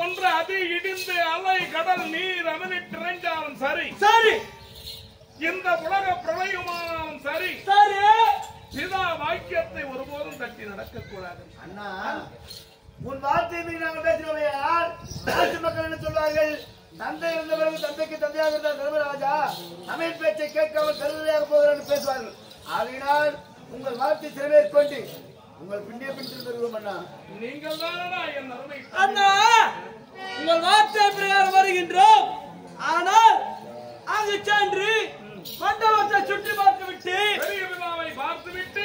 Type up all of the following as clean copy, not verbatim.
ஒன்று அதி இடிந்து அலை கடல் நீர் அமனிட்டு இறைஞ்சாலும் சரி சரி, இந்த உலக பிரளயமானாலும் சரி சரி. பிதா வாக்கியத்தை ஒருபோதும் தட்டி நடக்கக்கூடாது. அண்ணா, உன் வார்த்தையை மீறி நாங்கள் பேசுகிறோமையால் நாட்டு மக்கள் என்ன சொல்வார்கள்? தந்தை இருந்தவர்கள் தந்தைக்கு தந்தையாக இருந்தார் தர்மராஜா, அமைன் பேச்சை கேட்காமல் கருதையாக போகிறார் என்று பேசுவார்கள். ஆகையினால் உங்கள் வார்த்தை சிறமேற்கொண்டு உங்கள் பின்னே பின் வருவோம். அண்ணா, நீங்கள் தானடா என் அருமை அண்ணா, உங்கள் வார்த்தை பிரகாரம் வருகின்றோம். ஆனால் அங்கு சென்று மண்டபத்தை சுற்றி பார்த்துவிட்டு பெரிய பிதாவை பார்த்துவிட்டு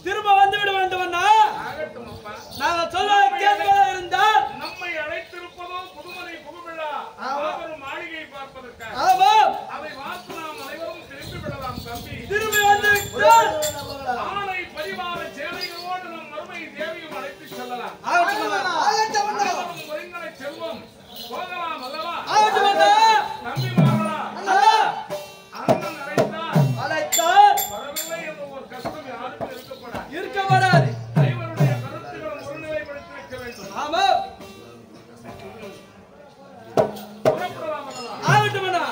திரும்ப வந்துவிட வேண்டும். அண்ணா, ஆகட்டும் அப்பா. நாங்கள் சொல்வதை கேட்பதாக இருந்தால் நம்மை அழைத்திருப்பதோ புதுமனை புகுவிழா மாபெரும் மாளிகை பார்ப்பதற்காக. ஆமாம், அதை பார்த்து நாம் அனைவரும் திரும்பி விடலாம் தம்பி. திரும்பி வந்துவிட்டால் ஆணை பரிவார சேனைகளோடு நம் மருமை தேவியும் அழைத்து செல்லலாம். அனைவரும் ஒருங்கனை செல்வோம், போகலாம் அல்லவா? தம்பி மாறலா, அண்ணன் அழைத்தால் வரவில்லை என்ற ஒரு கஷ்டம் யாருக்கும் இருக்கப்படாது. அனைவருடைய கருத்துக்களும் ஒருநிலைப்படுத்தி வைக்க வேண்டும். ஆமாம், புறப்படலாம் அல்லவா? ஆகட்டும் அண்ணா.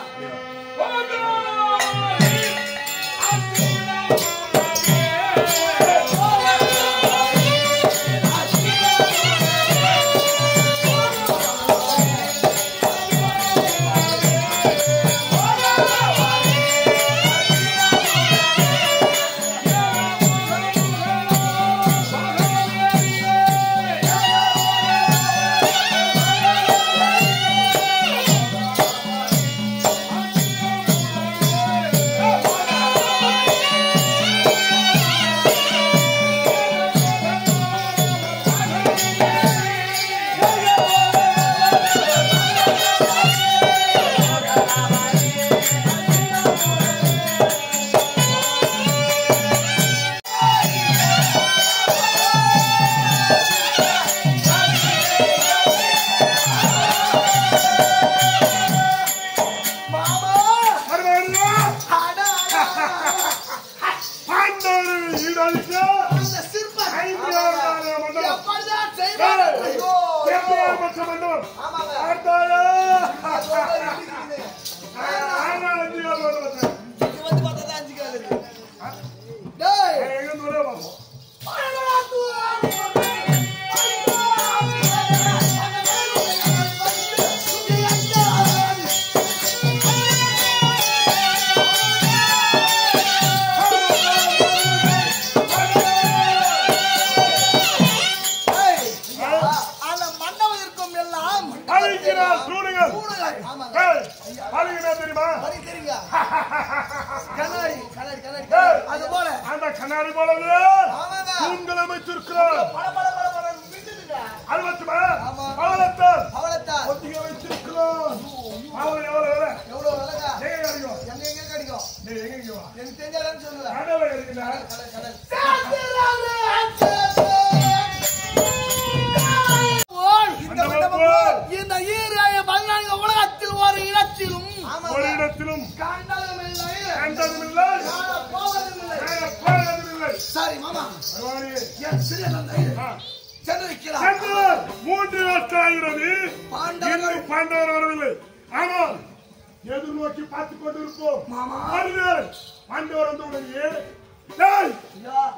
எதிர்நோக்கி பார்த்துக் கொண்டிருப்போம்.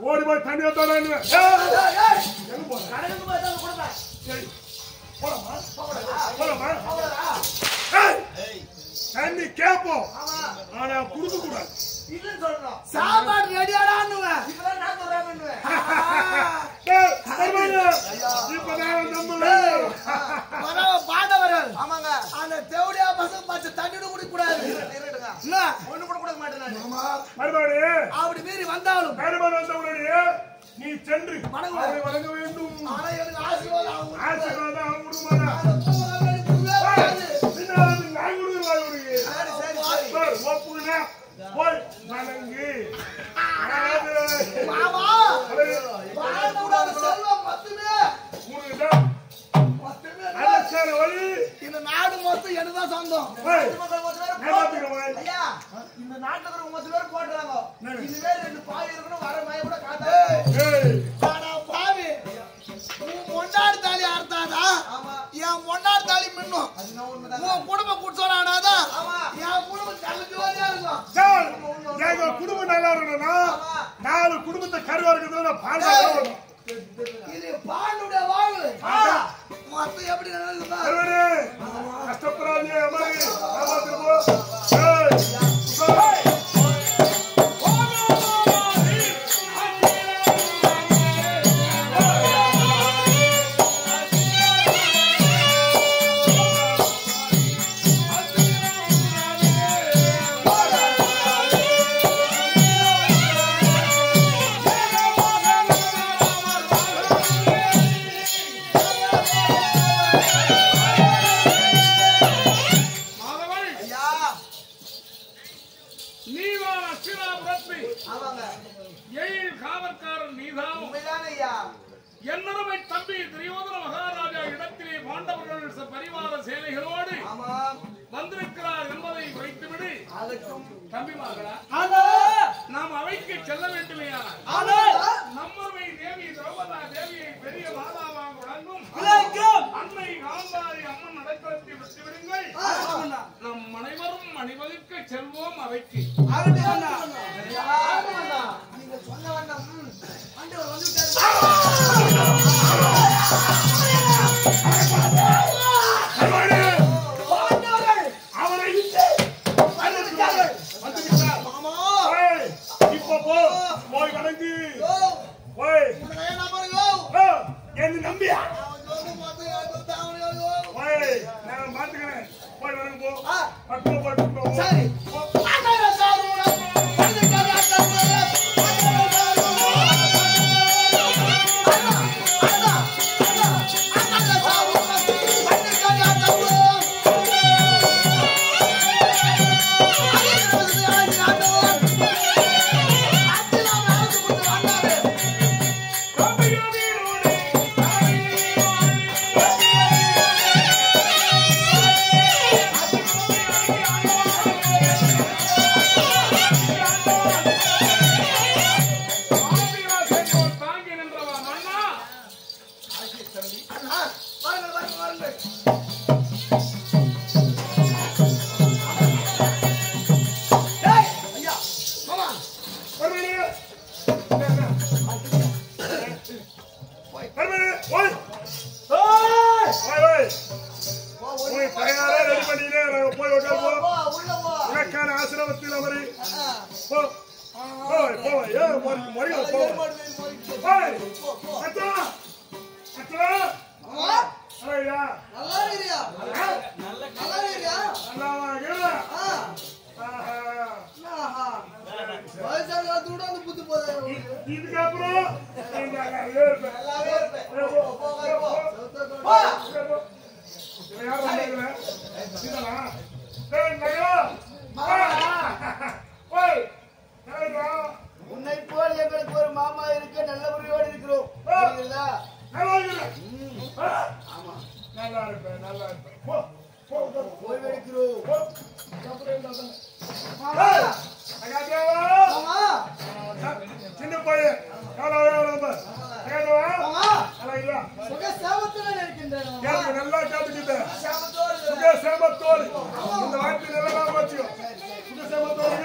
ஓடி போய் தண்ணியை தண்ணி கேட்போம், ஆனா குடுக்க கூடாது. சாப்பாடு ரெடியாடான்னு பாண்டவர்கள் அந்த தேவடியா பசங்க பார்த்து தண்ணி குடிக்க கூடாது. ஒண்ணு கூட கொடுக்க மாட்டேன். அப்படி மீறி வந்தாலும் நீ சென்று வழங்க வேண்டும். போய் வணங்கு. இந்த நாடு மொத்தம் எனக்குதான் சொந்தம். இந்த நாட்டுல மொத்த பேர் போட்டுறாங்க. இதுவே 2 பாவி இருக்கணும், வர மய கூட காத்தா பாவி. உன் கொண்டாடி தாலி அறுத்தாதா நான் ஒன்னார் தாலி மின்னும் உன் குடும்பம் குடிச்சோனாதான் என் குடும்பம் தலைஜோதியா இருக்கும். எங்க குடும்பம் நல்லா இருக்கணும்னா 4 குடும்பத்தை கருவா இருக்கிறது பால் இது பாலுடைய வாழ்வு மொத்தம் எப்படி நடக்குதா கஷ்டப்படாதே அம்மாடி என்னருமை தம்பி துரியோதன மகாராஜா இடத்திலே பாண்டவர்கள் பரிவார சேனைகளோடு வந்திருக்கிறார் என்பதை வைத்துவிடு. தம்பிமார்களா, நாம் அவைக்கு செல்ல வேண்டுமே. நம்மருமை தேவி திரௌபதா தேவியை பெரிய மாதாவாக வழங்கும் அன்னை காந்தாரி அம்மன் நடைபெறத்தை விட்டுவிடுங்கள். நம் அனைவரும் அணிவகுக்க செல்வோம் அவைக்கு. நீங்க சொன்ன வண்ணம் நம்பியா நான் மாத்துக்கிறேன் போய் வரங்க சரி ஆசிரமத்தில் அமரி இதுக்கப்புறம் உன்னை போல் எங்களுக்கு ஒரு மாமா இருக்க நல்ல முறையோடு இருக்கிறோம். நல்லா இருப்பேன் நல்லா இருப்பேன் போய் எடுக்கிறோம். சின்ன பையன் நல்லா கேட்டுக்கிட்டேன் சேமத்தோடு இந்த வாய்ப்பு நல்லா வச்சுக்கோ சேமத்தோடு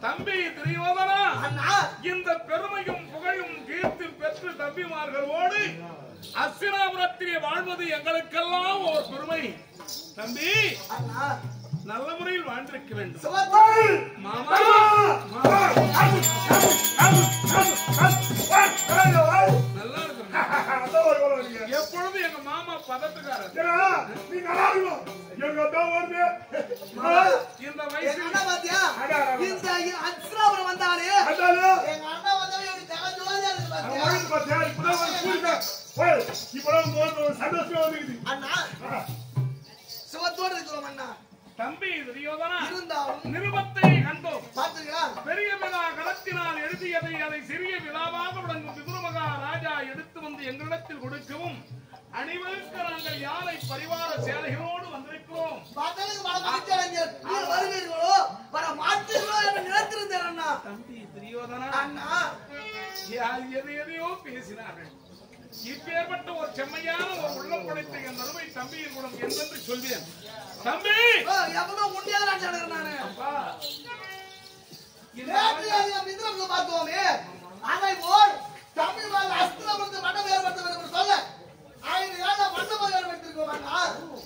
தம்பி துரியோதனா அண்ணா இந்த பெருமையும் புகழும் கீர்த்தி பெற்று தம்பிமார்களோடு அஸ்தினாபுரத்திலே வாழ்வது எங்களுக்கெல்லாம் ஒரு பெருமை. தம்பி அண்ணா நல்ல முறையில் வாழ்ந்திருக்க வேண்டும். சுபத்ரை மாமா நல்லா இருக்கணும். எப்பொழுது எங்க மாமா பதத்துக்காரர். நீ நல்லா இருக்கணும். எங்க தான் வருது இந்த வயசுல என்ன பாத்தியா இந்த அஸ்தினாபுரம் வந்தாலே எங்க அண்ணா வந்தாலே எப்படி தகஜோதா இருக்கு பாத்தியா அண்ணா சுபத்தோட இருக்கிறோம் அண்ணா. தம்பி துரியோதனா இருந்தாலும் நிருபத்தை கண்டோம். பாத்தீங்களா பெரிய விழா களத்தினால் எழுதியதை அதை சிறிய விழாவாக விளங்கும் விதுரமகா ராஜா எடுத்து வந்து எங்களிடத்தில் கொடுக்கவும் அனைவருக்கு நாங்கள் யானை பரிவார சேலைகளோடு வந்திருக்கிறோம். வருவீர்களோ வர மாட்டீர்களோ என்று நினைத்திருந்தேன் அண்ணா. தம்பி துரியோதனா அண்ணா எதையோ பேசினார்கள். இப்பேற்பட்ட ஒரு செம்மையான ஒரு உள்ளம் படைத்த என் அருமை தம்பியின் குணம் என்னென்று சொல்வேன். தம்பி எவ்வளவு உண்மையாக நான் சொல்றேன் நானு. பார்த்தோமே அதை போல் தமிழ் அஸ்திரத்தை மண்டம் ஏற்படுத்த வேண்டும் என்று சொல்ல 5 மண்டபம் ஏற்படுத்திருக்கோம்.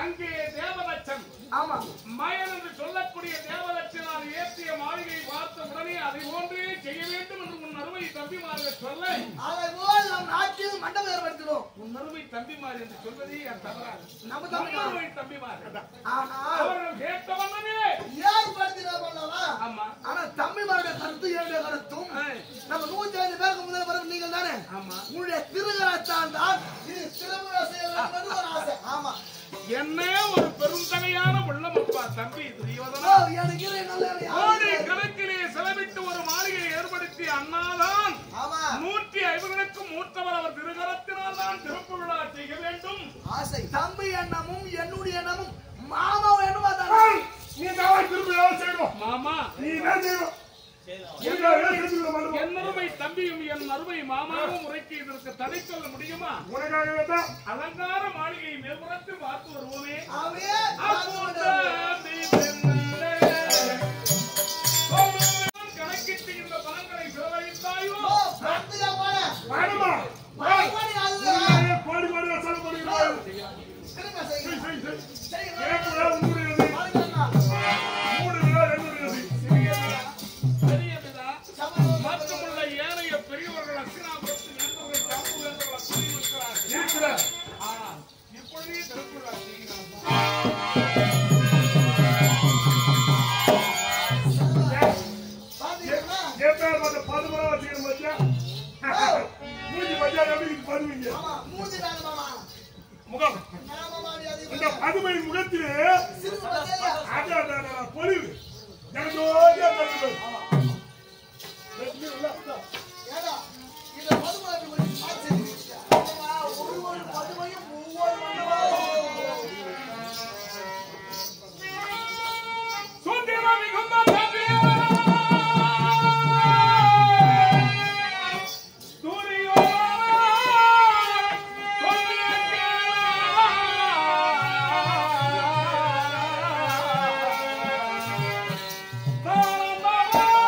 அங்கே தேவலட்சன் ஆமா மயன் என்று சொல்லக்கூடிய தேவலட்சனால் ஏற்றிய மாளிகை பார்த்த உடனே அதை போன்றே செய்ய வேண்டும் என்று உன் அருமை தம்பிமார்கள் சொல்ல அதை போல் நம் நாட்டில் மண்டபம் ஏற்படுத்தினோம். உன் அருமை தம்பிமார் என்று சொல்வதே என் தவறாக நம்ம அருமை தம்பிமார்கள் ஆனால் அவர்கள் கேட்டவனே ஏற்படுத்தினோம். ஆமா ஆனா தம்பிமாருடைய கருத்து என்னுடைய கருத்தும் நம்ம 105 பேருக்கு முதல்ல வரும் நீங்கள் தானே. ஆமா உங்களுடைய திருகரத்தால் தான் இது திருமண செய்ய வேண்டும் என்று ஒரு ஆசை. ஆமா என்ன ஒரு பெருந்தகையான உள்ளம் அப்பா தம்பி துரியோதனா. கோடி கணக்கிலே செலவிட்டு ஒரு மாளிகையை ஏற்படுத்தி அண்ணாதான் 150க்கும் மூத்தவர் அவர் திருகரத்தினால் தான் திறப்பு விழா செய்ய வேண்டும் ஆசை. தம்பி எண்ணமும் என்னுடைய எண்ணமும் மாமா என்னமா நீ தான் திரும்ப செய்யணும். மாமா நீ என்ன செய்யணும்? என் அருமை தம்பியும் என் அருமை மாமாவும் உரைக்கு இதற்கு தடை சொல்ல முடியுமா? உனக்காக அலங்கார மாளிகை மேற்புறத்தில் பார்த்து வருவோமே. கணக்கிட்டு இந்த பணங்களை செலவழித்தாயோ கோடி கோடி வசூல் பண்ணுகிறோம். மற்றமுள்ள ஏனைய பெரியவர்கள் அஸ்தினாபுரத்து நண்பர்கள் ஜம்பு வேந்தர்கள் கூறியிருக்கிறார்கள். ஆனால் இப்பொழுதே திருக்குறள் பதுமரா வச்சுக்கணும் பத்தியா மூஞ்சி பத்தியா எப்படி பதுவீங்க முகம் இந்த பதுமை முகத்திலே பொழிவு ஜனஜோதியா Oh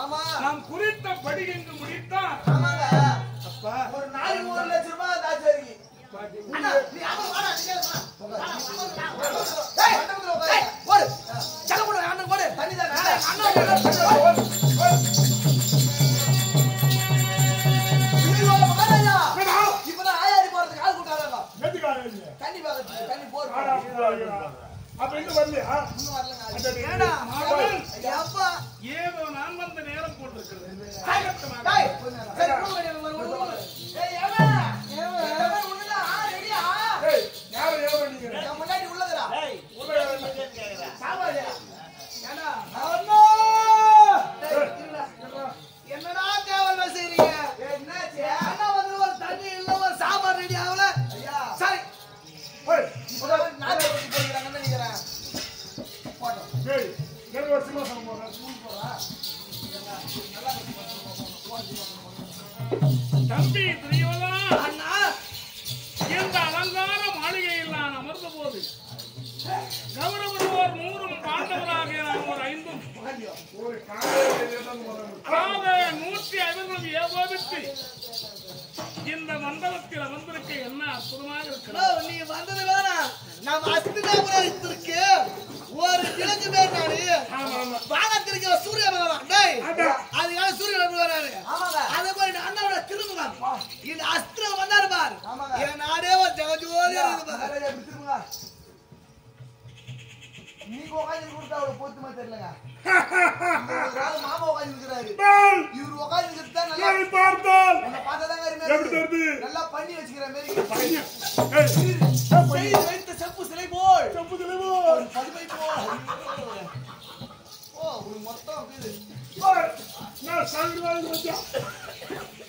நாம் குறித்த படி எங்கு முடித்தார் அப்பா ஒரு நாளைக்கு 1 லட்சம் ரூபாய் தாச்சேரி அண்ணா நீ ஆமா வாடா போடு சல போடு அண்ணன் போடு தண்ணி தான இப்பதான் ஆயாரி போறதுக்கு ஆள் கூட்டாங்க தண்ணி பாக்க தண்ணி போடு அப்ப இன்னும் வரலையா இன்னும் வரலங்க ஏடா அப்பா ஏதோ நான் வந்த நேரம் போட்டிருக்கிறது டேய் சரி ஏய் எவன் உள்ளடா ரெடியா ஏய் யார நீங்க நான் முன்னாடி உள்ளதடா டேய் உள்ள கேக்குறா சாவாடா ஏடா அண்ணா என்னடா தேவல் செய்றீங்க என்னாச்சு அண்ணா வந்து ஒரு தண்ணி இல்ல ஒரு சாம்பார் ரெடி ஆகல ஐயா சரி ஏய் நான் போடுறாங்கன்னு நினைக்கிறேன் போடு ஏய் எங்க வருஷமா சொல்ல போறா தம்பி துரியோதனா அண்ணா இந்த அலங்கார மாளிகையில் நான் அமர்ந்த போது கௌரவர் 100 பாண்டவராக நான் ஒரு 5 ஒரு காலையில தான் போறாங்க ஆக 150 ஏகோபித்து இந்த மண்டபத்தில் அமர்ந்திருக்க என்ன அற்புதமாக இருக்கிறது. நீ வந்தது வேணாம் நான் அஸ்தினாபுரம் இருக்கு ஒரு கிழக்கு பேட்டாரு வானத்திற்கு சூரிய பகவான் டேய் அதுக்காக சூரியன் வராரு அதே மாதிரி அண்ணாவோட திருமுகம் இந்த அஸ்திரம் வந்தாரு பார் என் நாடே ஒரு ஜகஜோதியா இருக்கு பார் நீங்க உட்காந்து கொடுத்தா அவளை பொறுத்துமா தெரியலங்க மாமா உட்காந்து இருக்கிறாரு இவரு உட்காந்து இருக்கிறதா நல்லா பார்த்தால் என்ன பார்த்தாதாங்க எப்படி தெரியுது நல்லா பண்ணி வச்சுக்கிற மாதிரி ஏய் வைத்த செப்பு சிலை போல் செப்பு தலைவோ பதுமை போல் ஓ ஒரு மொத்தம் இது நான் சாகுவாங்க மச்சா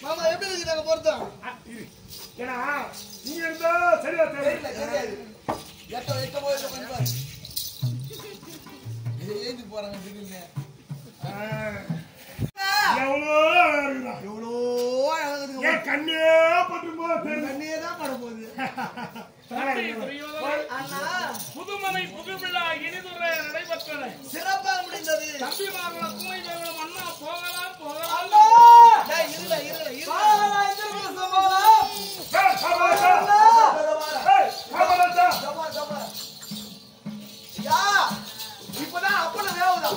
மாமா எப்படி இருக்கு நாங்க பொறுத்தோம் ஏனா நீங்க இருந்தா சரியா தெரியல தெரியாது எட்ட போய் கொஞ்சம் பாரு ஏந்தி போறாங்க திடீர்னு எவ்வளோ அழகா எவ்வளோ அழகு ஏன் கண்ணே பட்டு போகுது தண்ணியே தான் பட போகுது தம்பி துரியோதனா அண்ணா புதுமனை புதுவிழா இனிதுரை நடைபெற்றன. சிறப்பாக முடிந்தது தம்பிமார்கள துணை வேணும் அண்ணா போகலாம் போகலாம் அண்ணா டேய் இருல பாலா எதிர்ப்பு சமாளம் ஏய் சாபாஷா ஏய் சாபாஷா ஜமா ஜமா யா இப்பதான் அப்பள வேவுதா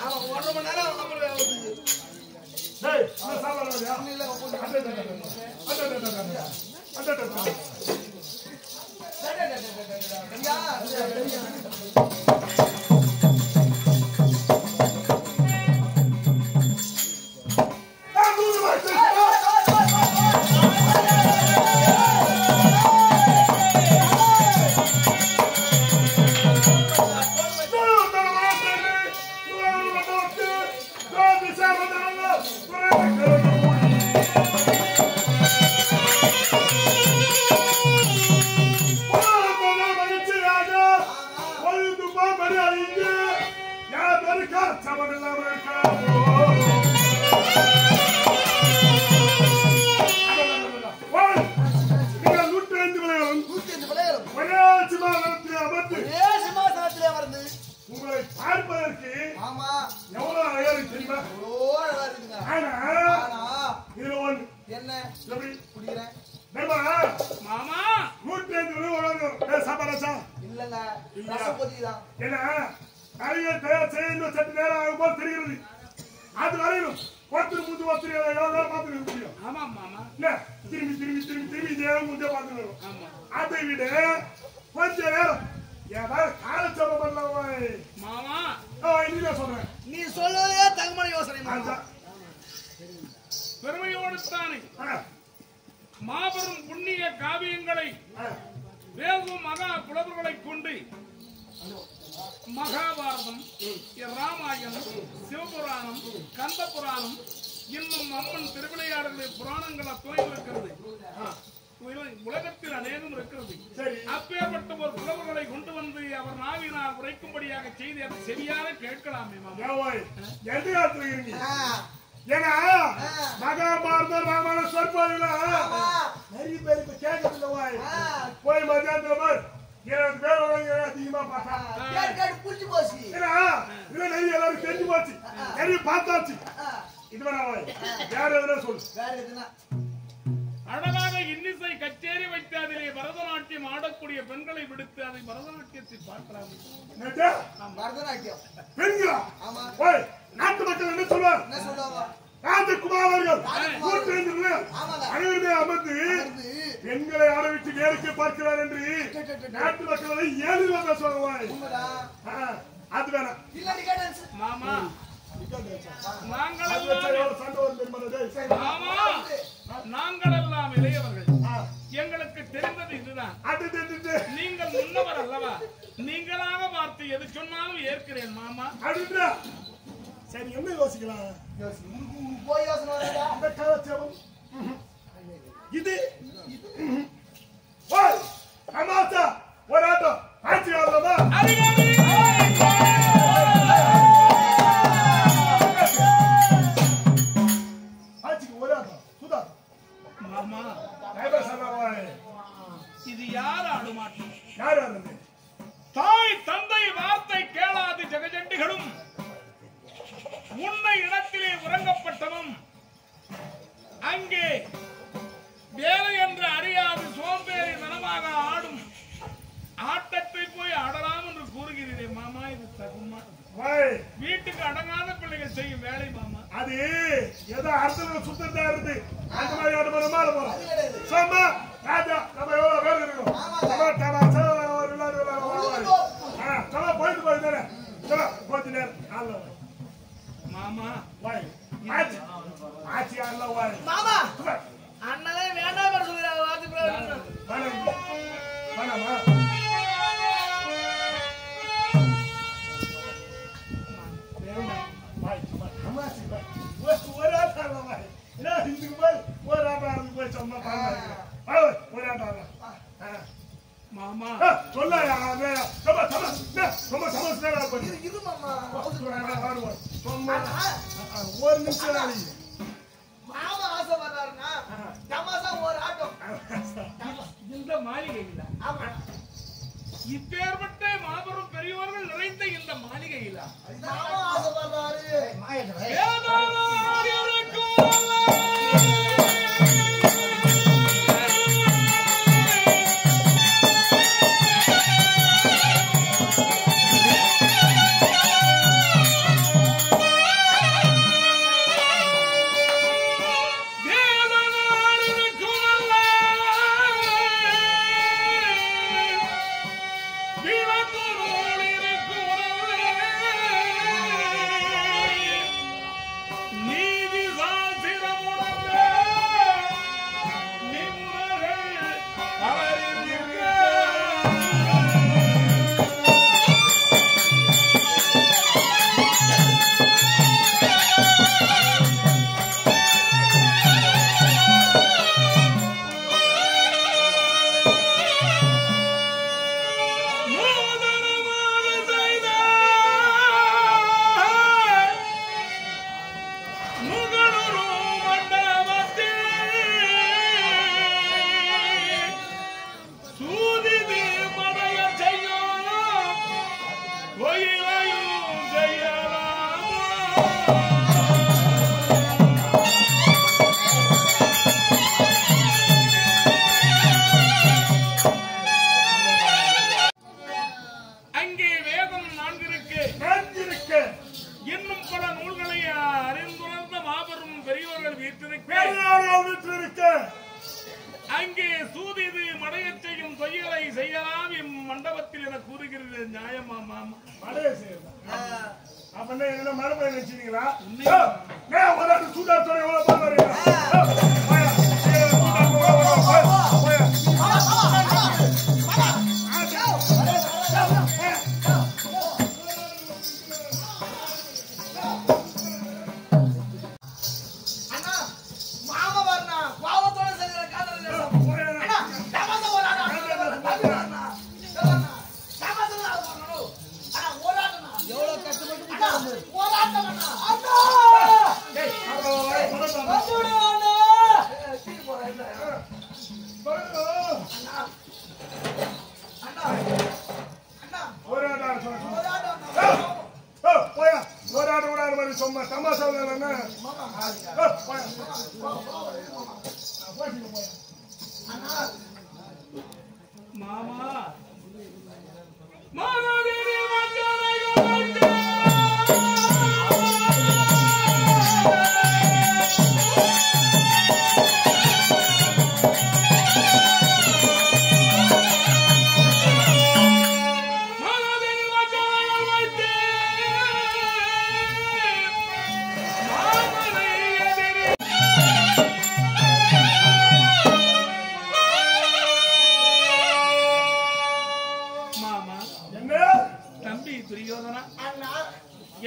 ஆமா 1 மணி நேரம் அப்பள வேவுது ஏய் நான் சாபாஷா இல்ல உங்களை பார்ப்பதற்கு ஆமா எவ்வளவு அழகா இருக்கு தெரியுமா? எவ்வளோ அழகா இருக்குங்க ஆனா ஆனா இதுல ஒண்ணு என்ன எப்படி குடிக்கிறேன் தெரியுமா? மாமா 150 வரும் சாப்பாடா இல்லங்க ரசம் பொதிதான் ஏன்னா நிறைய தயார் செய்ய இன்னும் சற்று நேரம் ஆகும் போது தெரிகிறது. அது வரையிலும் ஒருத்தர் முந்து ஒருத்தர் எவ்வளவு நேரம் பார்த்துக்க முடியும் ஆமா மாமா இல்ல திரும்பி திரும்பி திரும்பி திரும்பி இதே முந்தே பார்த்துக்கணும். ஆமா அதை விட கொஞ்ச நேரம் ஏதாவது காலச்சபை பண்ணலாமா? மாமா இன்னும் சொல்றேன் நீ சொல்வதே தங்கமான யோசனை மாமா அதான். பெருமையோடு தானே ஆ, மாபெரும் புண்ணிய காவியங்களை ஆ. வேகும் மகா புலவர்களை கொண்டு மகாபாரதம், ராமாயணம், சிவபுராணம், கந்த புராணம், இன்னும் அம்மன் திருவிளையாடல்கள் புராணங்கள் அத்துணை இருக்கிறது. உலகத்தில் அநேகம் இருக்கிறது. சரி. அப்பேற்பட்ட ஒரு புலவர்களை கொண்டு வந்து அவர் நாவினால் உரைக்கும்படியாக செய்து அதை சரியான கேட்கலாமே மாமா. ஏவாய், எந்த காலத்துல இருக்கீங்க? ஏன்னா மகாபாரதம் ராமாயண சொற்பொழிவுல நிறைய பேர் இப்ப கேட்கறதில்ல வாய். போய் மத்தியானத்துல பார் 20 பேர் வராங்க, அதிகமா பார்த்தா கேட்டு புடிச்சு போச்சு ஏன்னா இதுல நிறைய எல்லாரும் தெரிஞ்சு போச்சு, நிறைய பார்த்தாச்சு. பரதநாட்டியம் ஆடக்கூடிய பெண்களை விடுத்து அதை பரதநாட்டியத்தை பார்க்கலாம். பரதநாட்டியம் பெண்களா? ஆமா. ஓய், நாட்டு மக்கள் என்ன சொல்வார்? என்ன சொல்லுவாங்க? ராஜகுமாரர்கள் ஆமாங்க. அனைவருமே அமர்ந்து பெண்களை ஆரம்பித்து வேடிக்கை பார்க்கிறார் என்று நாட்டு மக்களை ஏழில் பேசுவாங்க. உண்மைதான். அது வேணாம். இல்லடி கேட்டன்ஸ். மாமா நாங்களெல்லாம் இளையவர்கள். எங்களுக்கு தெரிந்தது இதுதான். நீங்கள் முன்னவர் அல்லவா? நீங்களாக பார்த்து எது சொன்னாலும் ஏற்கிறேன் மாமா. சரி, என்ன யோசிக்கலாம்? போய் யோசனை வராதா? அந்த கலாச்சாரம் இது தமாசா ஒரு ஆட்டம் ஆட்சி ஆடலாமா? ஆட்சிக்கு ஒரு ஆட்டம் சுதா மாமா இது யார் ஆடுமாட்டம்? யார் ஆடுறது? தாய் தந்தை வார்த்தை கேளாது ஜெகஜண்டிகளும் உன்னை இடத்திலே உறங்கப்பட்டவன் அங்கே வேலை என்று அறியாது சோம்பேறி மனமாக ஆடும் ஆட்டத்தை போய் ஆடலாம் என்று கூறுகிறீரே மாமா, இது தகுமா? வீட்டுக்கு அடங்காத பிள்ளைகள் செய்யும் வேலை மாமா. அது ஏதோ அர்த்தம் சுத்தத்தா இருந்து அந்த மாதிரி ஆடுமா போறோம். சொன்னா ராஜா நம்ம எவ்வளவு பேர் இருக்கணும். போயிட்டு போயிட்டு கொஞ்ச நேரம் மாமா ஆட்சி ஆடலாம் வாய் மாமா அண்ணனே வேண்டாம் சொல்லுறாங்க. வேணாமா? ஒரு ஆட்டம் வாய் இதுக்கு போய் ஒரு ஆட்டம் போய் சொன்னா ஒரு ஆட்டம் மாமா சொல்ல ரொம்ப சமஸ்தா இது மாமா ஒரு நிமிஷம் மாமா ஆசைப்படுறாருன்னா தமாசா ஒரு ஆட்டம். இந்த மாளிகை இல்ல. இப்பேற்பட்ட மாபெரும் பெரியவர்கள் நிறைந்த இந்த மாளிகையில மாமா ஆசைப்படுறாரு. அங்கே சூதிது மடையச் செய்யும் தொய்களை செய்யலாம் இம்மண்டபத்தில் என கூறுகிறது நியாயமா மாமா? மடைய செய்யலாம் அப்ப என்ன மரபை நினைச்சீங்களா? ஒரு ஆட்டு சூதாட்டோட எவ்வளவு பாருங்க. மாமா மாதேவி வந்தரையோடு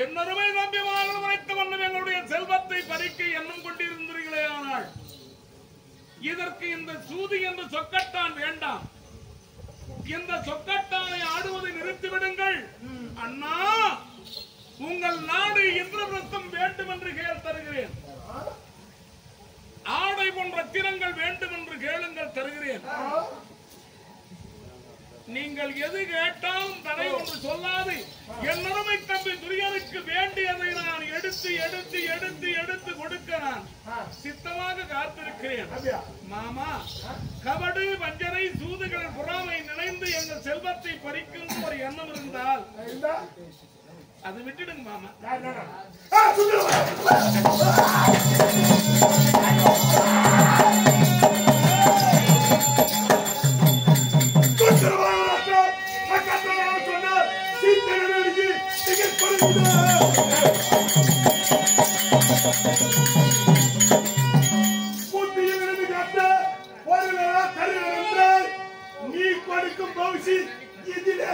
என்னருமை நம்பி வாழ்வு வைத்து வண்ணம் எங்களுடைய செல்வத்தை பறிக்க எண்ணம் கொண்டிருந்தீர்களே. ஆனால் இதற்கு இந்த சூது என்று சொக்கட்டான் வேண்டாம். இந்த சொக்கட்டானை ஆடுவதை நிறுத்திவிடுங்கள். அண்ணா, உங்கள் நாடு இந்திரபிரஸ்தம் வேண்டும் என்று கேள் தருகிறேன். ஆடை போன்ற ரத்தினங்கள் வேண்டும் என்று கேளுங்கள் தருகிறேன். நீங்கள் எது கேட்டாலும் தடை ஒன்று சொல்லாது என் அருமை தம்பி துரியனுக்கு வேண்டியதை நான் எடுத்து எடுத்து எடுத்து எடுத்து கொடுக்க நான் சித்தமாக காத்திருக்கிறேன். மாமா, கபடு வஞ்சனை சூதுகளின் புறாமை நினைந்து எங்கள் செல்வத்தை பறிக்கும் ஒரு எண்ணம் இருந்தால் அது விட்டுடுங்க மாமா. நீ கொடுக்கும் பவுசி இதிலே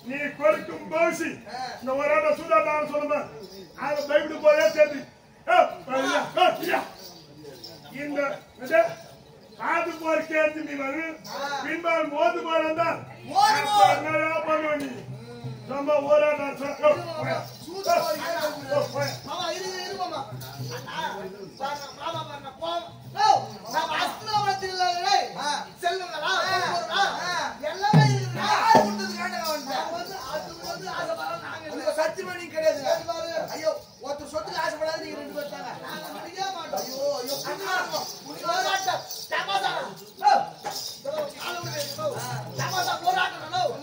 நீ கொடுக்கும் பவுசி இந்த ஒரு சுதாதான் சொல்லுமா அதை பயப்படு போயா சேர்த்து இந்த காது போர் கேட்டு நீ வந்து பின்பால் மோது போறான் பண்ணுவ நீ ரொம்ப ஓராட்டம் சத்தியமணி கிடையாது. ஐயோ, ஒருத்தர் சொத்துக்கு ஆசைப்படாது. நீங்க ரெண்டு பேர் தாங்க.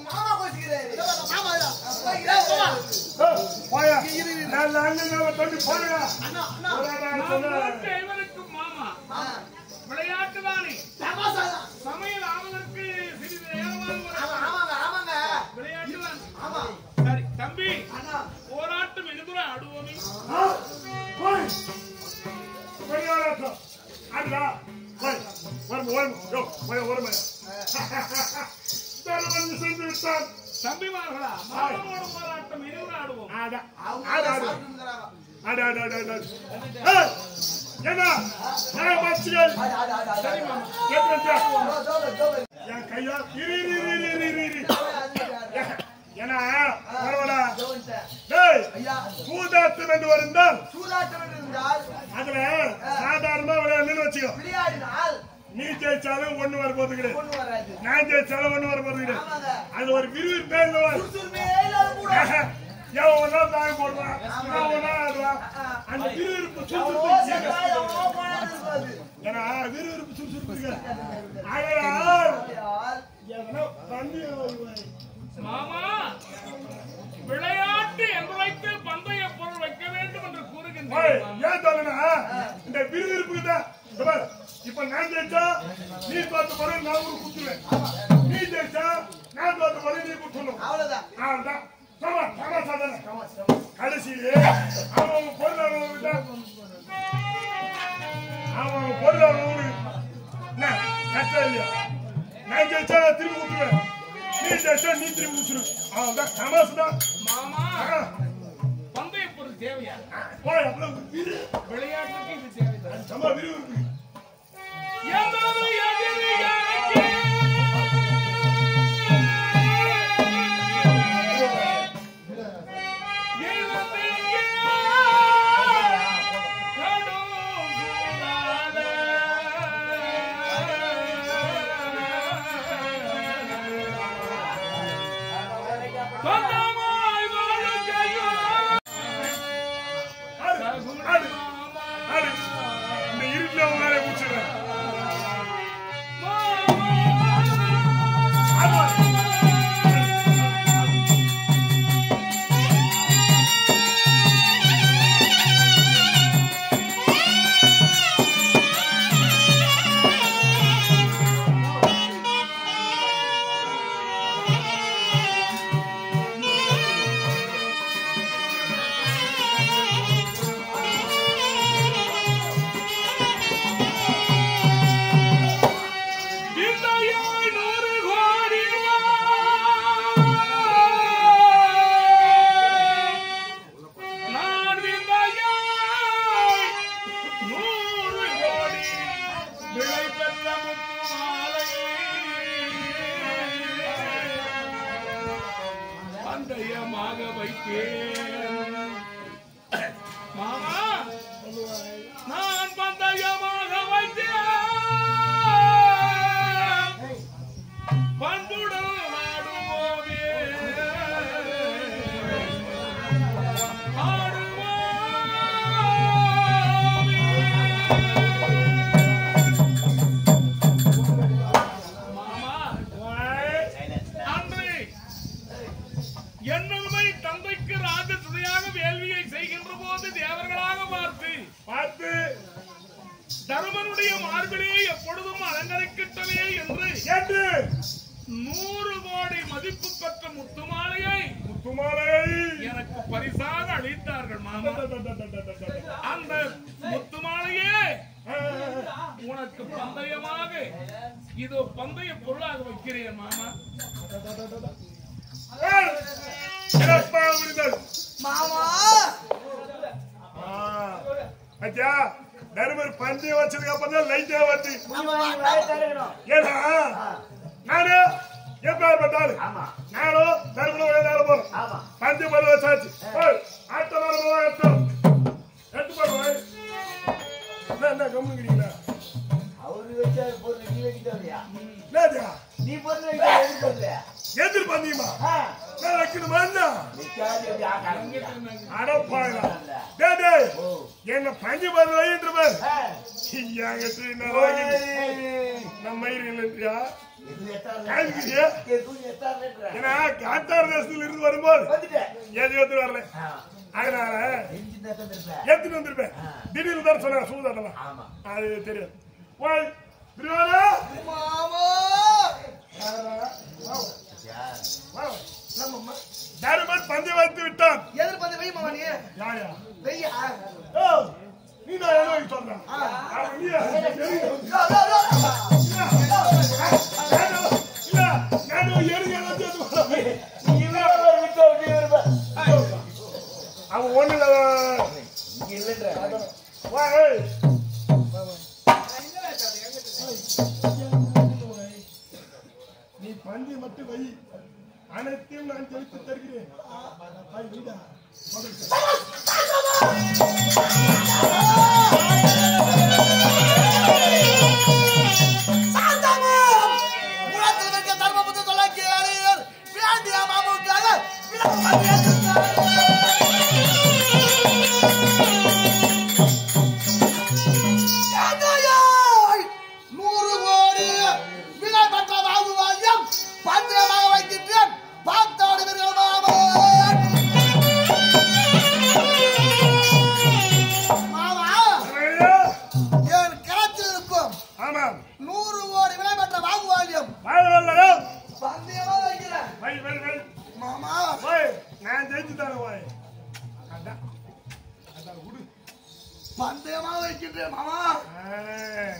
மாமா கோச்சிக்கிறாரு. மாமா விளையாட்டு தானே சமையல் ஆவதற்கு சிறிது விளையாட்டு தான். சரி தம்பி, போராட்டம் எதிர ஆடுவோமே. தம்பிமார்களா, மாமாவோட போராட்டம் எதிர ஆடுவோம். சூதாட்டம் என்று வருந்தால் அதுல சாதாரணமா விளையாடுன்னு வச்சுக்கோ. நீ ஜெயிச்சாலும் ஒண்ணு வர போறது கிடையாது, நான் ஜெயிச்சாலும் ஒண்ணு வர போறது கிடையாது. அது ஒரு விறுவிறுப்பே தாங்க போடுவான், அந்த விறுவிறுப்பு ஏன்னா விறுவிறுப்பு சுறுசுறுப்பு மாமா, விளையாட்டு என்றைக்கு பந்தய பொருள் வைக்க வேண்டும் என்று கூறுகின்றேன். ஏன் சொல்லனா இந்த விறுவிறுப்புக்கு தான். இப்ப நான் ஜெயிச்சா நீ தோத்த பிறகு நான் ஒரு குத்துருவேன், நீ ஜெயிச்சா நான் தோத்த பிறகு நீ குத்தணும். அவ்வளவுதான். கடைசியிலே அவங்க பொருளாதார கஷ்டம் இல்லையா? நான் ஜெயிச்சா திரும்பி குத்துருவேன், நீ ஜெயிச்சா நீ திரும்பி குத்துருவேன். அவ்வளவுதான், சமாசு தான். மாமா, பந்தய பொருள் தேவையா? விளையாட்டுக்கு இது தேவைதான். சமா விறுவிறுப்பு ஏதோ வைத்தேன் மாமா நான் பந்தயமாக வைத்தேன் பண்புடன் ஆடுவோமே என்னுமை தந்தைக்கு ராஜ துணையாக வேள்வியை செய்கின்ற போது தேவர்களாக பார்த்து தருமனுடைய மார்பிலே எப்பொழுதும் அலங்கரிக்கட்டவே என்று 100 கோடி மதிப்பு பெற்ற முத்துமாலையை எனக்கு பரிசாக அளித்தார்கள் மாமா. அந்த முத்துமாலையே உனக்கு பந்தயமாக இதோ பந்தய பொருளாக வைக்கிறேன் மாமா. மாமா ஐயா தர்மர் பந்தயம் வச்சதுக்கு அப்புறம் லைட்டா வந்து ஏன்னா நானு எப்பேற்பட்டாலும் நானும் தர்மனும் ஒரே நேரம் போறோம் பந்தயம் பண்ண வச்சாச்சு ஆட்ட நேரம் எடுத்து போடுவோம் என்ன கம்முங்கிறீங்களா அவரு வச்சா பொருள் நீ வைக்கிட்டாரியா நீ பொருள் எதிர் பந்தயமா நான் வைக்கணுமா அடப்பாங்க என்ன பஞ்சு பண்ண நம்ம காட்டார் தேசத்துல இருந்து வரும்போது ஏது வரல அதனால எடுத்துட்டு வந்திருப்பேன் திடீர்னு தான் சொன்ன சூதாடலாம் அது தெரியும் தருமன் பந்தயம் வைத்து விட்டான். எதிர் பந்தயம் வை மாமா. நீ யாயா வெய்யா நீ நான் என்ன சொல்றேன் அவன் ஒண்ணு நீ பந்தி மட்டும் வை அனைத்தையும் நான் ஜெயித்து தருகிறேன். பந்தயமாக வைக்கின்றேன் மாமா.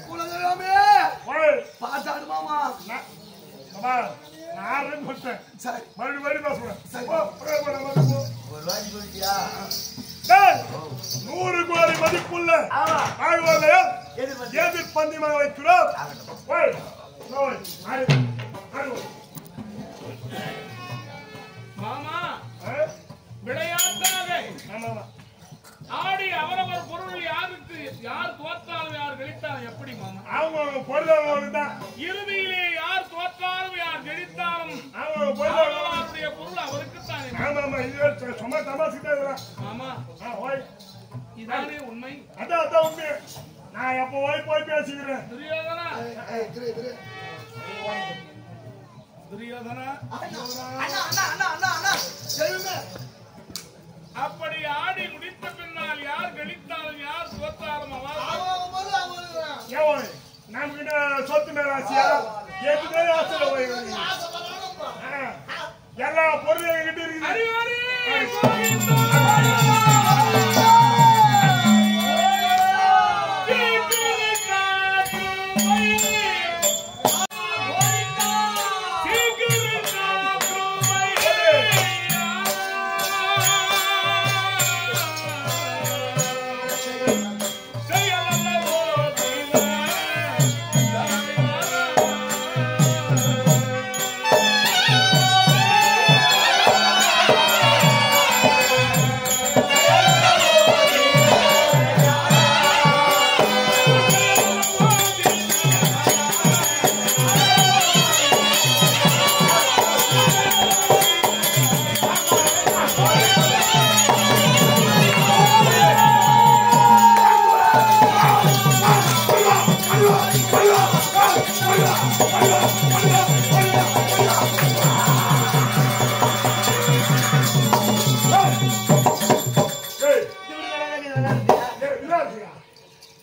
குலதெய்வமே பாத்தாடு மாமா. நான் கொடுத்தேன் சரி மறுபடியும் பேசுறேன். 100 கோடி மதிப்புள்ள எதிர் பந்தயமாக வைக்கிறோம். மாமா விளையாட்டாக ஆடி அவரவர் பொருள் யாருக்கு யார் தோற்றாலும் யார் கழித்தாலும் எப்படி மாமா? அவங்க பொருள் தான் இறுதியிலே யார் தோற்றாலும் யார் ஜெயித்தாலும் அவருடைய பொருள் அவருக்குத்தானே. ஆமா இது சும்மா தமாசிட்டா மாமா இதானே உண்மை. அதான் உண்மை. நான் எப்போ போய் பேசிக்கிறேன். துரியோதனா துரியோதனா அப்படி ஆடி முடித்த பின்னால் யார் கழித்தாலும் யார் தோற்றாலும் நம்ம கிட்ட சொத்து மேல ஆசையா எதுவுமே ஆசை எல்லா பொருளும் எங்கிட்ட இருக்குது.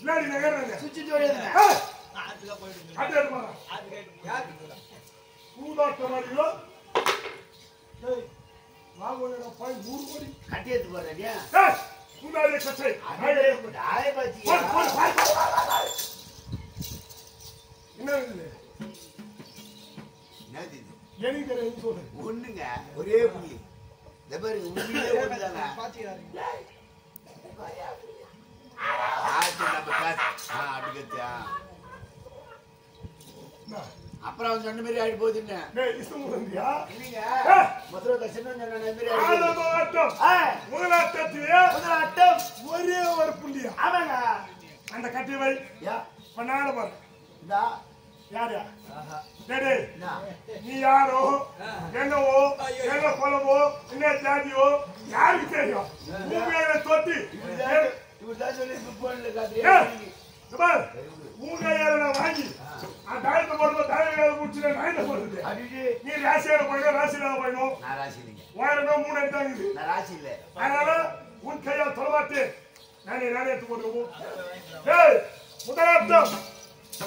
இல்லாடி நகர்றாங்க சுச்சிட்டு ஓடிடுங்க அது எடுமா ஊதாட்டமாடியோ டேய் வாங்கோடா பாய் 100 கோடி கட்டி எடுத்து போறறியா டேய் ஊதாடே கச்சை ஆய பாத்தியா என்ன இது என்னது இது எனக்கு தெரியும் சொல்லு ஒண்ணுங்க ஒரே புள்ளி இந்த பாரு உண்மையிலே ஒண்ணுதாங்க பாத்தீங்களா ஆச்சு நம்ம காசு அடிக்கத்தியா அப்புறம் அவன் சொன்ன மாதிரி ஆடி போகுதுன்னு டேய் இஸ்மு வந்தியா இல்லைங்க முதல்ல தட்சணம் சொன்ன மாதிரி ஆட்டம் முதலாட்டத்திலே முதலாட்டம் ஒரே ஒரு புள்ளியா ஆமாங்க அந்த கட்டி வை யா பண்ணாட பாரு இதா யாரு டேய் நான் நீ யாரோ என்னவோ என்ன குலமோ என்ன ஜாதியோ யாருக்கு தெரியும் உண்மையில தொட்டி இவர்தான் சொல்லி போன்ல காட்டுறீங்க மூங்கையால நான் வாங்கி அந்த தாயத்தை போடும்போது தாயை முடிச்சு நான் போடுறது அடிச்சு நீ ராசியால போயிடும் ராசியில போயிடும் நான் ராசி இல்லைங்க வாரணும் 3 எடுத்தாங்க நான் ராசி இல்லை அதனால உன் கையால் தொலைவாட்டு நானே எடுத்து போடுவோம் டேய் முதலாட்டம்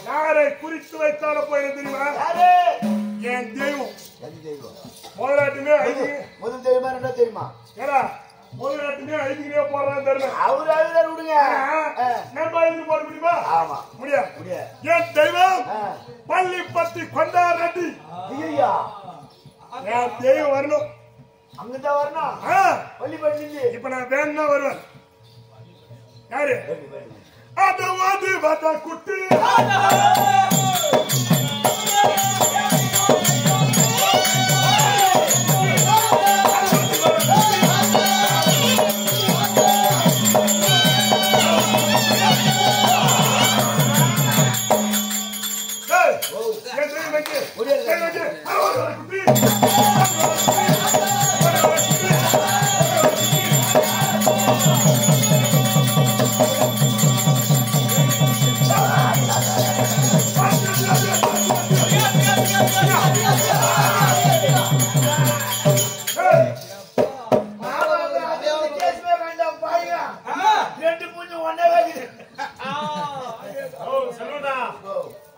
யாரை குறித்து வைத்தால போயிடும் தெரியுமா யாரு என் தெய்வம் எது தெய்வம் முதலாட்டுமே ஐந்து முதல் தெரியுமா ரெண்டாவது தெரியுமா ஏடா முதலாட்டுமே ஐந்துக்கிட்டே போடுறான் தெரியுமா அவரு விடுங்க நம்ம ஐந்து போட முடியுமா ஆமா முடியாது முடியாது என் தெய்வம் பள்ளி பத்தி கொண்டார் ரெட்டி ஐயா என் தெய்வம் வரணும் அங்கதான் வரணும் பள்ளி பண்ணி இப்ப நான் வேணும்னா வருவேன் யாரு பள்ளி பண்ணி அதவாது வத குட்டி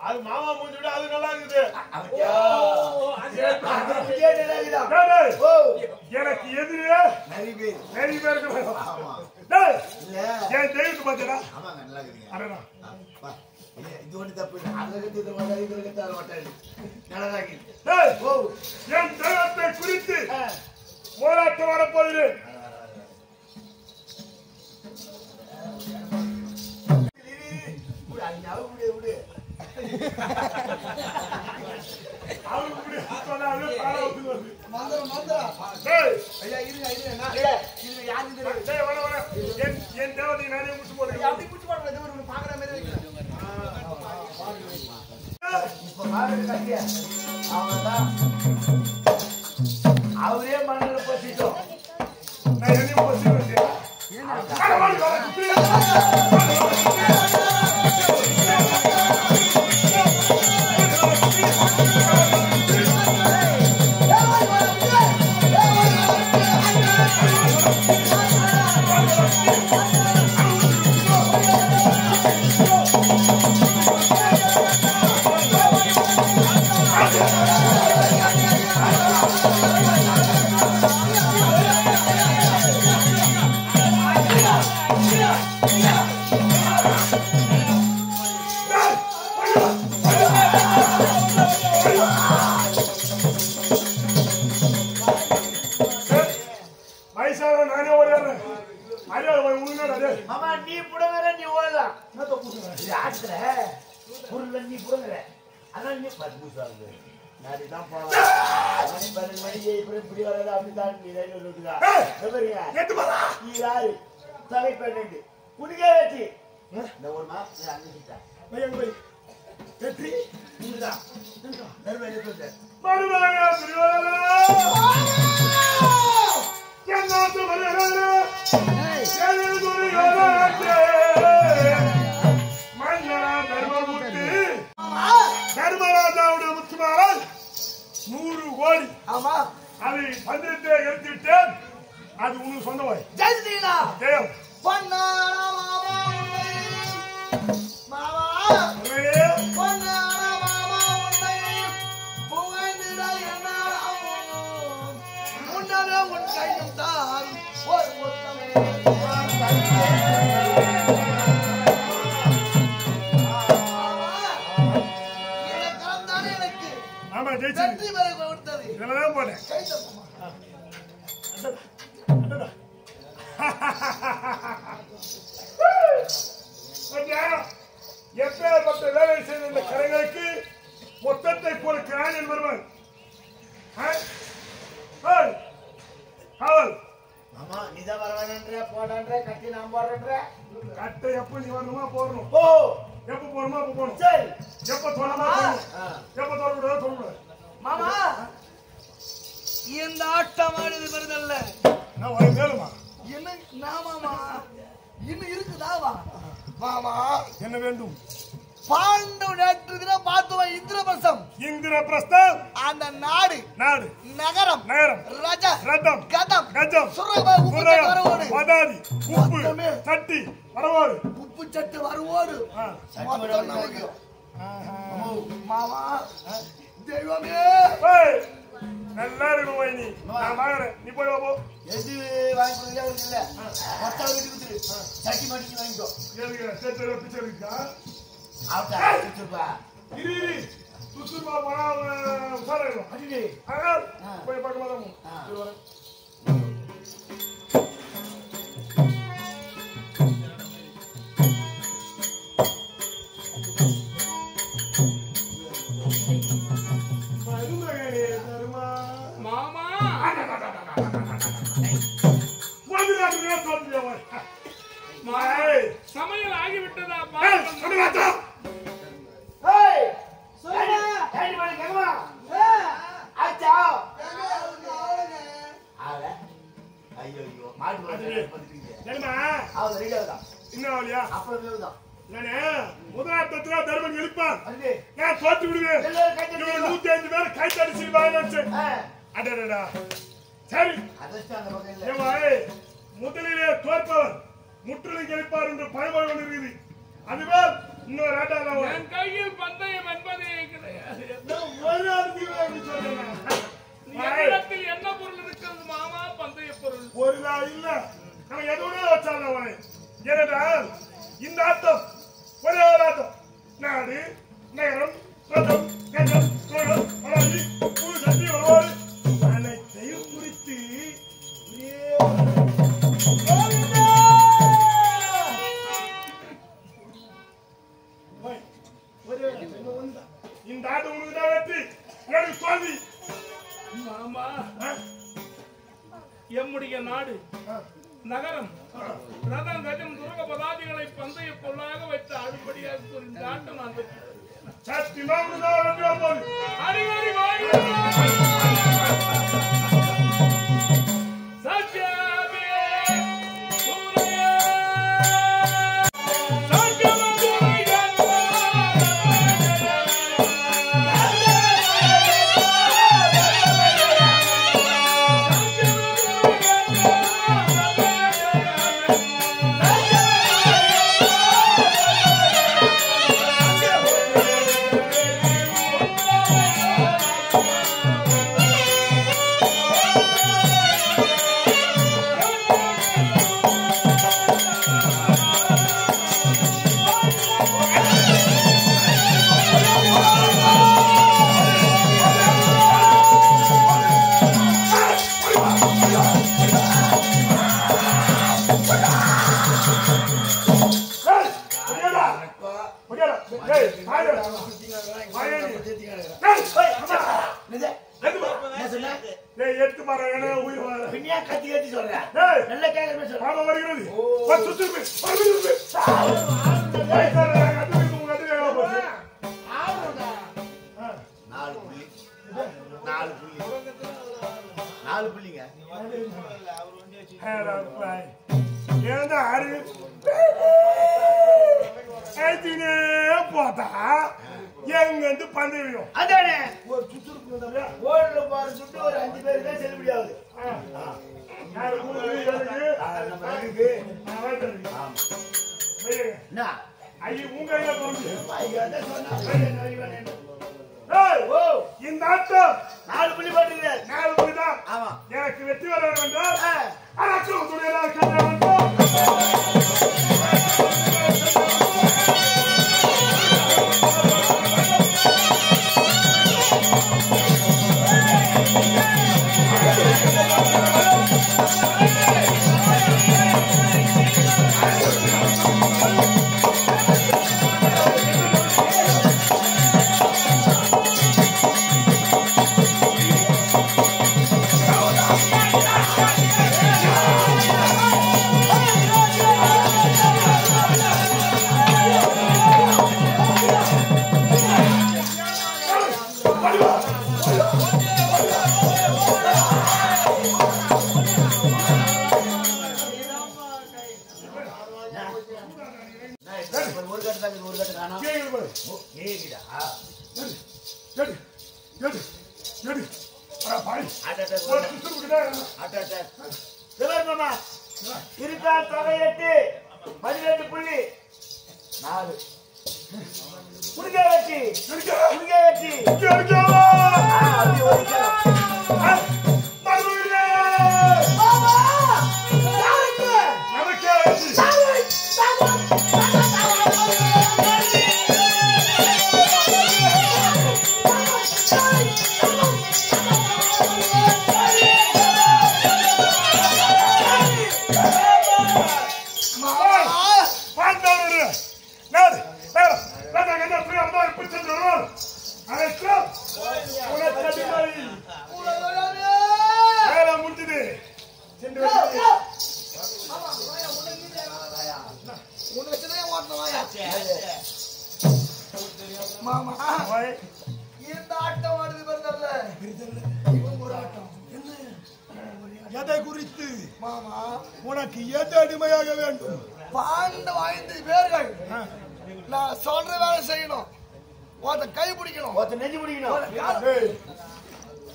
அது மாமா மூஞ்சி விட அது நல்லா இருக்குது எனக்கு எதிரே நிறைய பேருக்கு என் தெய்வத்து பாத்தீங்களா இது ஒண்ணு தப்பு என் தெய்வத்தை குறித்து போராட்டம் வரப்போகுது விடு ஐயா இருங்க யாருக்கு தெரியும் என் தேவதை நிறைய முட்டு போடுங்க அப்படி குச்சி போடுறது பாக்குற மாதிரி வைக்கிறேன் அவரே மண்ணில் பசிட்டோம் நான் என்னையும் பசி வச்சேன் மாமா நீ புடுங்கற நீ ஓடலாம் ஆத்துல பொருள் நீ புடுங்கற ஆனா நீ பத்மூசாங்க நாடி தான் போலாம் மணி 12 மணிக்கு இப்படி வரது அப்படிதான் நீ ரைட்ல விட்டுடா சரியா நீ யாரு தலை பண்ணி குடிக்கே வெச்சி இந்த ஒரு மாசம் அங்க கிட்ட போய் வெற்றி நீடா நர்வேல போடு மறுபடியா துரியோதனா என்னது மறுபடியா ஏய் துரியோதனா மஞ்சளா தர்மபுத்தி தர்மராஜாவுடைய முத்துமாரன் 100 கோடி ஆமா அதை பந்திரத்தை எடுத்து விட்டேன் அது உங்களுக்கு சொந்தமாய் ஜெயிச்சிட்டீங்களா ஜெயம் பொன்னான மாமா ஜெயிச்சு வெற்றி பெற கொடுத்தது இதெல்லாம் போட்டேன் கை தப்புமா எப்பேற்பட்ட வேலை செய்த இந்த கரைகளுக்கு மொத்தத்தை கொடுக்கிறான் என்பவன் ஆமா நீதான் வரவேன்ற போடான்ற கட்டி நான் போடுறேன்ற கட்டை எப்ப நீ வரணுமா போடணும் ஓ எப்ப போறோமா அப்ப போகணும் சரி எப்ப தோணுமா எப்ப தோணக்கூடாது சொல்லக்கூடாது மாமா இந்த ஆட்டமானது வருதல்ல நான் வர மேலுமா என்ன மாமா இன்னும் இருக்குதாவா மாமா என்ன வேண்டும் பாண்டவ நேற்று பார்த்தோம் இந்திரபிரஸ்தம் இந்திரபிரஸ்தம் அந்த நாடு நாடு நகரம் நகரம் ரதம் கதம் கஜம் மதாதி உப்பு சட்டி வரவோடு உப்பு சட்டு வரவோடு மொத்தம் நமக்கு மாமா தெய்வமே நல்லா இருக்கும் வைனி நான் வாங்குறேன் நீ போய் வா போ எது வாங்கிக்கோங்க இல்ல மொத்தம் வீட்டுக்கு சட்டி மாட்டிக்கு வாங்கிக்கோ ஏதுங்க சேத்துல பிச்சை இருக்கா ஆட்டா சுத்துப்பா இரு சுத்துப்பா போனா உசாராயிடும் அடிடி போய் பக்கமா தான் மாமா சமையல் ஆகிவிட்டதா முதலாட்டத்துல தர்மன் எழுப்பான் நான் தோத்து விடுவேன் 105 பேர் கை தடிச்சு அடடா சரி முதலிலே தோற்பவர் முற்றிலும் கழிப்பார் என்று பழமொழி இருக்குது அதுவே இன்னொரு ஆட்டம் என் கையில் பந்தயம் என்பதே கிடையாது என்ன பொருள் இருக்கிறது மாமா பந்தய பொருள் ஒரு நாள் இல்ல நம்ம எதுவும் வச்சாலும் ஏனென்றால் இந்த ஆட்டம் ஒரே ஒரு ஆட்டம் நாடு நகரம் ரதம் கஜம் சோழம் மலாதி புது சட்டி வருவாரு அனைத்தையும் குறித்து இந்த ஆட்டம் உனக்கு தான் வெற்றி எனக்கு தோல்வி மாமா எம்முடைய நாடு நகரம் ரதம் கஜம் துருக பதாதிகளை பந்தய பொருளாக வைத்து அடுப்படியாக புரிந்த ஆட்டம் நான் அறிவறி சத்யாமே எடுத்து பாரு உயிர் பின்னியா கத்தி கத்தி சொல்றேன் நல்ல கேட்கறமே சொல்றேன் வருகிறது நாலு புள்ளிங்க போட்டா எங்க பந்தயம் அதானே ஒரு சுற்றுக்கு ஓடுற பாரு சுட்டு ஒரு 5 பேருக்கு தான் செல்ல முடியாது இந்த ஆட்டம் 4 புள்ளி போட்டுங்க 4 புள்ளி தான். ஆமா எனக்கு வெற்றி வர வேண்டும் என்றால் ஒரு கட்டு தான் ஒரு கட்டு காணோம். கேக்குது பாரு. கேக்குதா? எடு எடு எடு அட பாய் அடடா ஒரு சுத்துக்குடா அடடா தேவர் மாமா இருக்கா தொகை 8 12 புள்ளி 4 புடிங்க வெட்டி புடிங்க வெட்டி கேக்கா அப்படி ஓடிச்சலாம் மறுபடியே மாமா யாருக்கு நமக்கே பாண்டவரே நாடு வேற கண்ண போய் அம்மா பிடிச்சறோம் அரைச்சோ உன கடிமாரி உலகமே வேற முடிஞ்சது சென்று வந்து மாமா வாயா உன்னை வச்சுதான் ஓட்டணும் வாயா மாமா ஓய் இந்த ஆட்டம் ஆடுது பாருங்கல்ல இவன் ஒரு ஆட்டம் எதை குறித்து மாமா உனக்கு எது அடிமையாக வேண்டும் பாண்ட 5 பேர்கள் நான் சொல்ற வேலை செய்யணும் ஒருத்த கை பிடிக்கணும் ஒருத்த நெஞ்சு பிடிக்கணும் ஏய்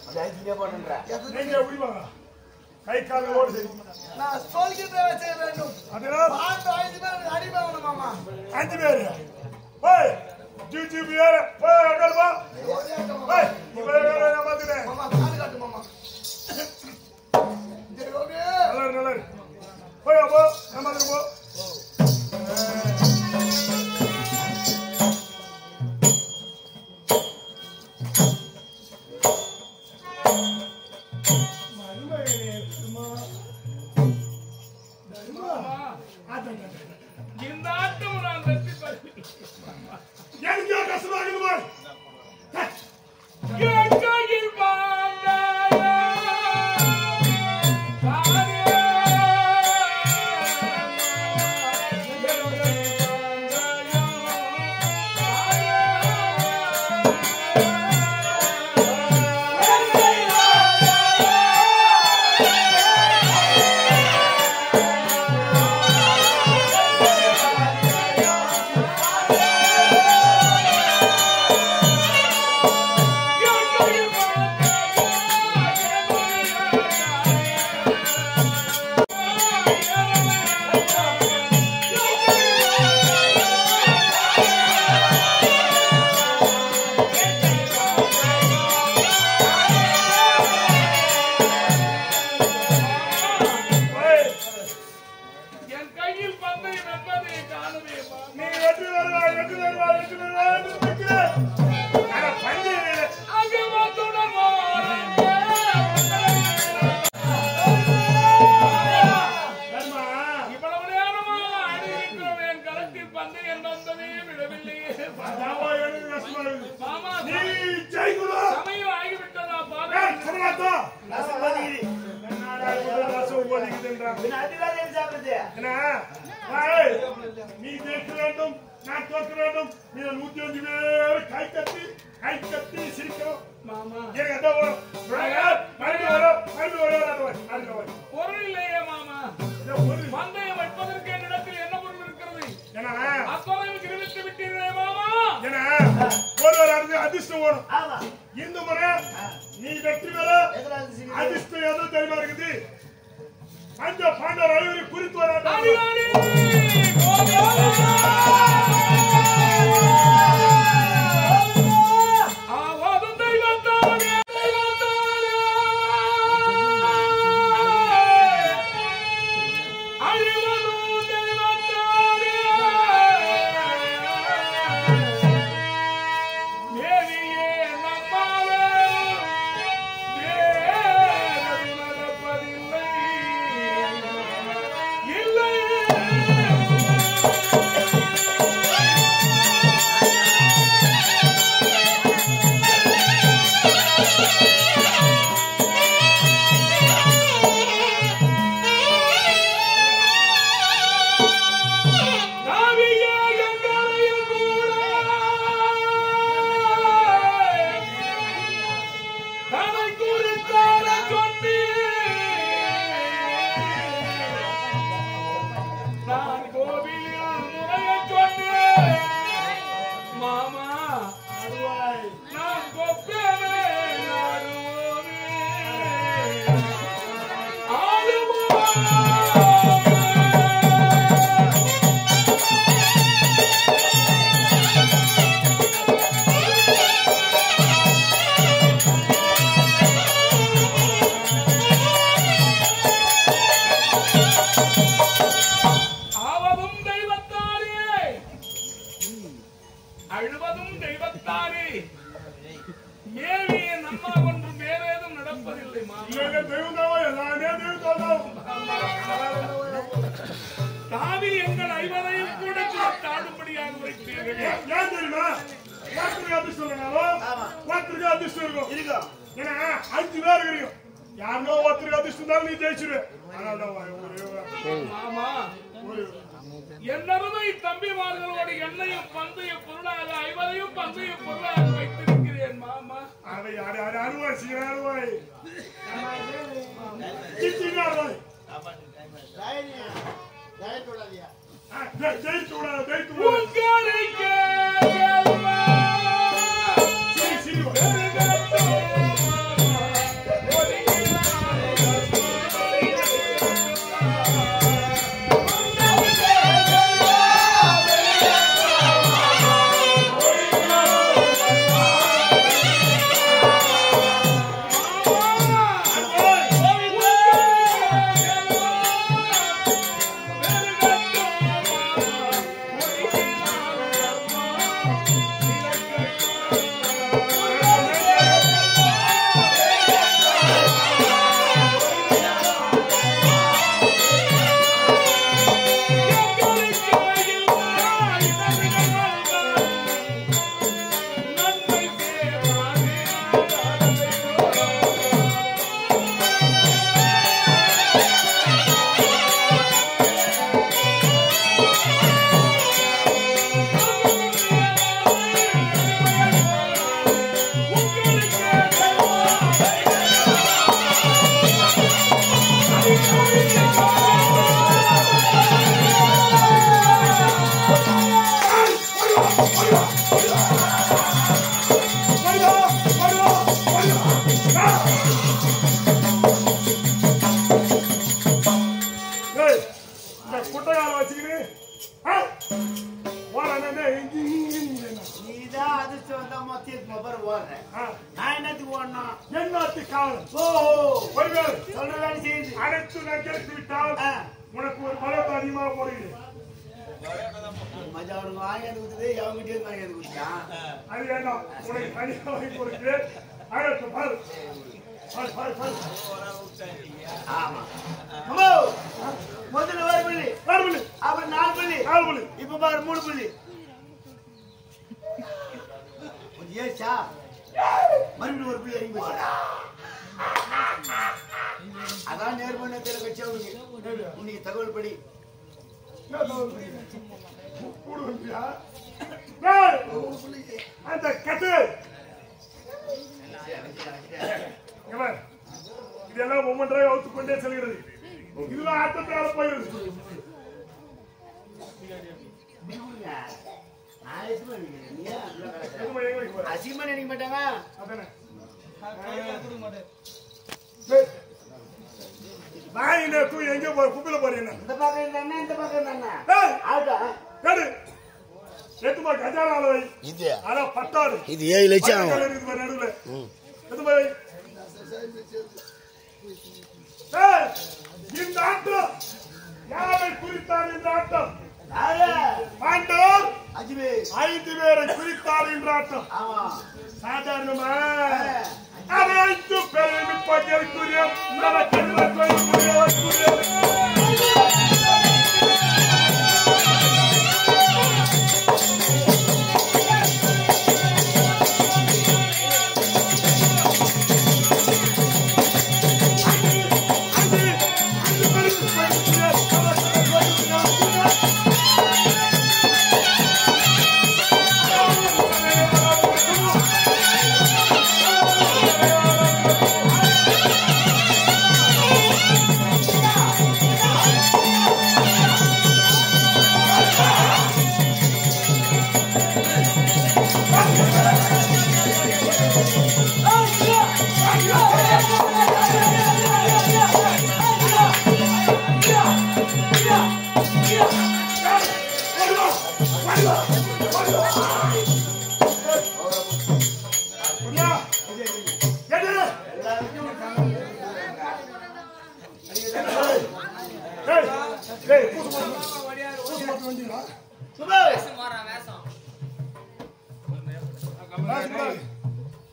அது ஐக்கிய பண்ணுன்ற நீங்க விடுவாங்க கை கால் ஓடு சரி நான் சொல்கின்ற வேலை செய்ய வேண்டும் அதனால் பாண்ட 5 பேர் அடிமை வேணும் மாமா 5 பேர் ஓய் ஜிஜி பியர் ஓய் அகல்வா ஒரே ஆட்டம் மாமா. ஓய் இவரே நான் பாத்துறேன் மாமா கால் காட்டு மாமா சரி ஓகே நல்லா போய் அப்போ நம்ம போ இந்த ஆட்டம் நான் வெற்றி பெறுவேன். எனக்கு கஷ்டமாகுது போய் என் கையில் பாண்டாயா, தானே. என் கையில் பந்தயம் என்பதை காணுமே நீ வெற்றி வருவாய் என்று நிற்கிறேன் ஆனா பஞ்சம் அங்கே வந்துடன் வாரங்கே. தர்மா இவ்வளவு நேரமாக ஆடியிருக்கிறோம். என் களத்தில் பந்தயம் வந்ததே விடவில்லையே. தாவா எனக்கு கஷ்டமாகுது மாமா, நீ ஜெயிக்கணும் சமயம் ஆகிவிட்டதா ஏய் பாரு. சரவாத்தா ரசம் பதிகிரி என்னடா இது ரசம் ஓடிக்குதுன்றான் பின்ன அதிகாரி என்ன சாப்பிடுது என்ன ஏய் நீ ஜெயிக்க வேண்டும் நான் தோற்க வேண்டும் நீ 105 பேர் கை கட்டி சிரிக்கணும் மாமா, எனக்கு அதான் வரும் மறுபடியும் வரும் பொருள் இல்லையே மாமா. ஒரு பந்தயம் வைப்பதற்கு என்னிடத்தில் என்ன பொருள் இருக்கிறது? ஏன்னா அத்தனையும் நிறுத்தி விட்டீர்களே மாமா. ஏன்னா ஒரு அதிர்ஷ்டம் வரும் ஆமா இந்த முறை நீ வெற்றி பெற எதிராளி அதிர்ஷ்டம் எதுவும் தெரியுமா இருக்குது அந்த பாண்டவர் அனைவரும் குறித்து வராங்க அடியாடி ஆவாதும் தெய்வத்தானே, தெய்வத்தானே. அழிவதும் தெய்வத்தானே. தேவியே நம்மாலே தேவதி நடப்பதில்லை. இல்லை அழுவதும் தெய்வத்தாரே மேவிய நம்மா ஒன்றும் வேறேதும் நடப்பதில்லை தாவி எங்கள் ஐவரையும் கூட தாடும்படியாக வைத்தீர்கள். ஏன் தெரியுமா? ஒருத்தருக்கு அதிர்ஷ்டம் இருக்கும். ஏன்னா 5 பேர் இருக்கும். யாருனோ ஒருத்தருக்கு அதிர்ஷ்டம் தான் நீ ஜெயிச்சிருவேன். ஆமா என்னருமை தம்பிமார்களோடு எண்ணையும் பந்தையும் பொருளாக ஐவரையும் பந்தையும் பொருளாக வைத்திருக்கிறேன் மாமா. அவை அறுவாய் சீக்கிரம் அறுவாய் உனக்கு ஒரு பலத்தை அதிகமாக போடுகிறேன். அது வேண்டாம், உனக்கு தனியாக வாங்கி கொடுக்கிறேன். அழைத்து பாரு முதல்ல 1 புள்ளி அப்புறம் 4 புள்ளி இப்ப பாரு 3 புள்ளி ஏச்சா மறுபடியும் 1 புள்ளி இறங்கி போச்சா அதான் நேர்மணத்தில் கட்சியவங்க இன்னைக்கு தகவல் படி அந்த கட்டு இதெல்லாம் ஒவ்வொன்றாக அவுத்துக் கொண்டே செல்கிறது. இதுல ஆட்டத்தால போயிருது. அசிங்கமா நினைக்க மாட்டாங்க. எங்க குப்பில போறீங்க? இந்த பக்கம் இருந்தா இந்த பக்கம் இருந்தா எத்துமா கஜானால இது ஆனா பட்டாடு இது 7 லட்சம் நடுவுல எதுமா இந்த ஆட்டம் யாரை குறித்தார்? இந்த ஆட்டம் பாண்டவர் 5 பேரை குறித்தார் என்ற ஆட்டம். சாதாரணமா அனைத்து பேரை பகிர்க்குரிய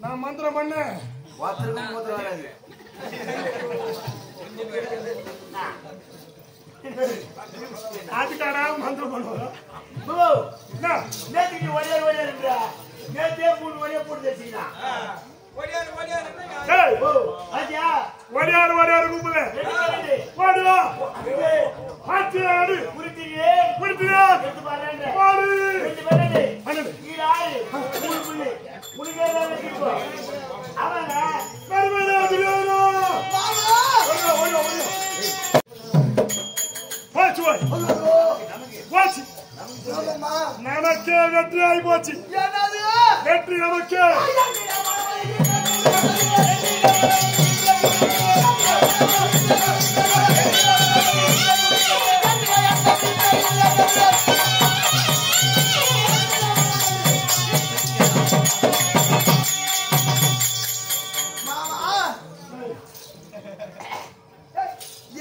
நான் மந்திரம் பண்ண ஒருத்தருக்கும் மூத்திரம் வராது. அதுக்காடா மந்திரம் பண்ணுவோம். நேற்றுக்கு ஒடியார் ஒடியாருன்றா நேற்றே 3 ஒடியா போட்டு வச்சுக்கலாம். ஒடியாரு ஒடியாரு கூப்பிடு போடுவா ஆடு குறித்தியே குடித்தியா எடுத்து பாருங்க. போடு 2 பேரே அண்ணே கீழ ஆளு 3 புள்ளி புளிகே தான் கிட்டோ. அவங்க கர்மனா தியானோ மாமா ஓடியா வாச்சு வாச்சு மாமா நமக்கே வெற்றி ஆகி போச்சு. என்னது வெற்றி நமக்கே.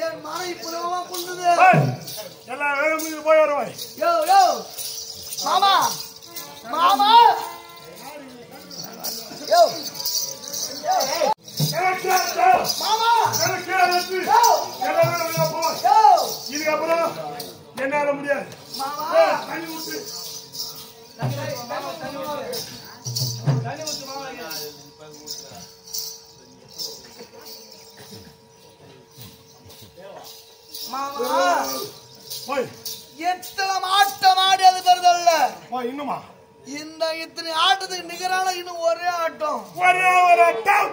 என் மன இப்பதான் கொண்டது. எல்லாம் வேணும் போய் வருவாய். யோ யோ மாமா மாமா யோ மாமா யோ இதுக்கப்புறம் என்னால முடியாது. மாமா தண்ணி ஊத்து. மாமா போய் எத்தனை ஆட்டம் ஆடி அது பெறுதல்ல. போய் இன்னுமா இந்த இத்தனை ஆட்டத்துக்கு நிகரான இன்னும் ஒரே ஆட்டம். ஒரே ஒரு அட்டம்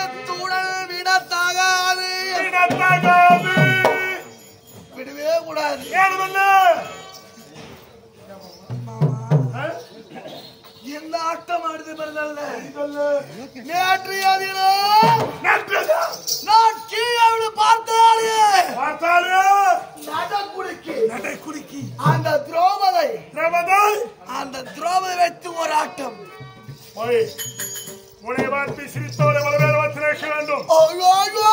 எத்துடன் விடத்தாகாது இடத்தாகாது. விடவே கூடாது. ஏன் பண்ண இந்த ஆட்டம் ஆடுது பெறுதல்ல. சொல்லு. நேற்றைய தினம் நான் கீழே பார்த்தாலே பார்த்தாலே நடக்குடிக்கு நடை குறுக்கி அந்த திரௌபதி திரௌபதி அந்த திரௌபதி வைத்து ஒரு ஆட்டம். போய் உன்னை பார்த்து சிரித்தவரை வரவேறு வைத்திருக்க வேண்டும். ஐயோ ஐயோ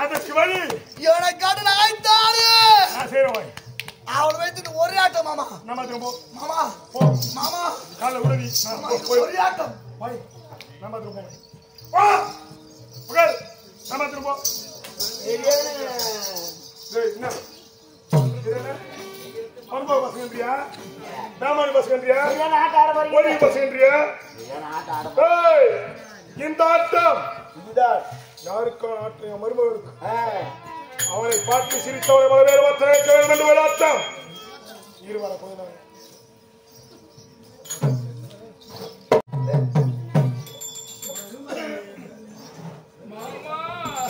அதற்கு வழி இவனை காட்டு நகைத்தாரு. நான் செய்வேன். அவனை வைத்துட்டு ஒரே ஆட்டம் மாமா. நம்ம திரும்ப மாமா போ. மாமா காலை உடனே மாமா, போய் ஒரே ஆட்டம். போய் நம்ம திரும்ப வா புகழ் நம்ம திரும்ப என்ன பருவ பசங்கன்றியா பேமானி பசங்கன்றியா ஆட்ட ஆட போறீங்க. ஒளி பசங்கன்றியா ஆட்ட ஆட ஏய் இந்த ஆட்டம் இதுதான். யாருக்கு ஆட்டம் மருமகனுக்கு அவனை பார்த்து சிரித்தவரை வரவேறு வைத்திருக்க வேண்டும் என்று ஒரு ஆட்டம். இருவர போயினாங்க.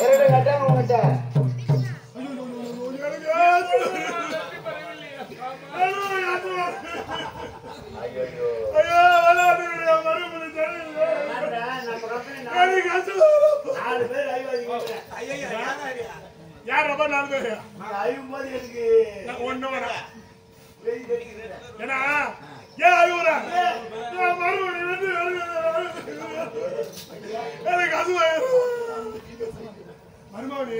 இரண்டு கட்டாம உங்ககிட்ட யார் ரொம்ப நாலு பேரு அழியும்போது எனக்கு ஒண்ணு வர ஏன்னா ஏன் அழுவுற மறுபடி வந்து எனக்கு அது மருமகனி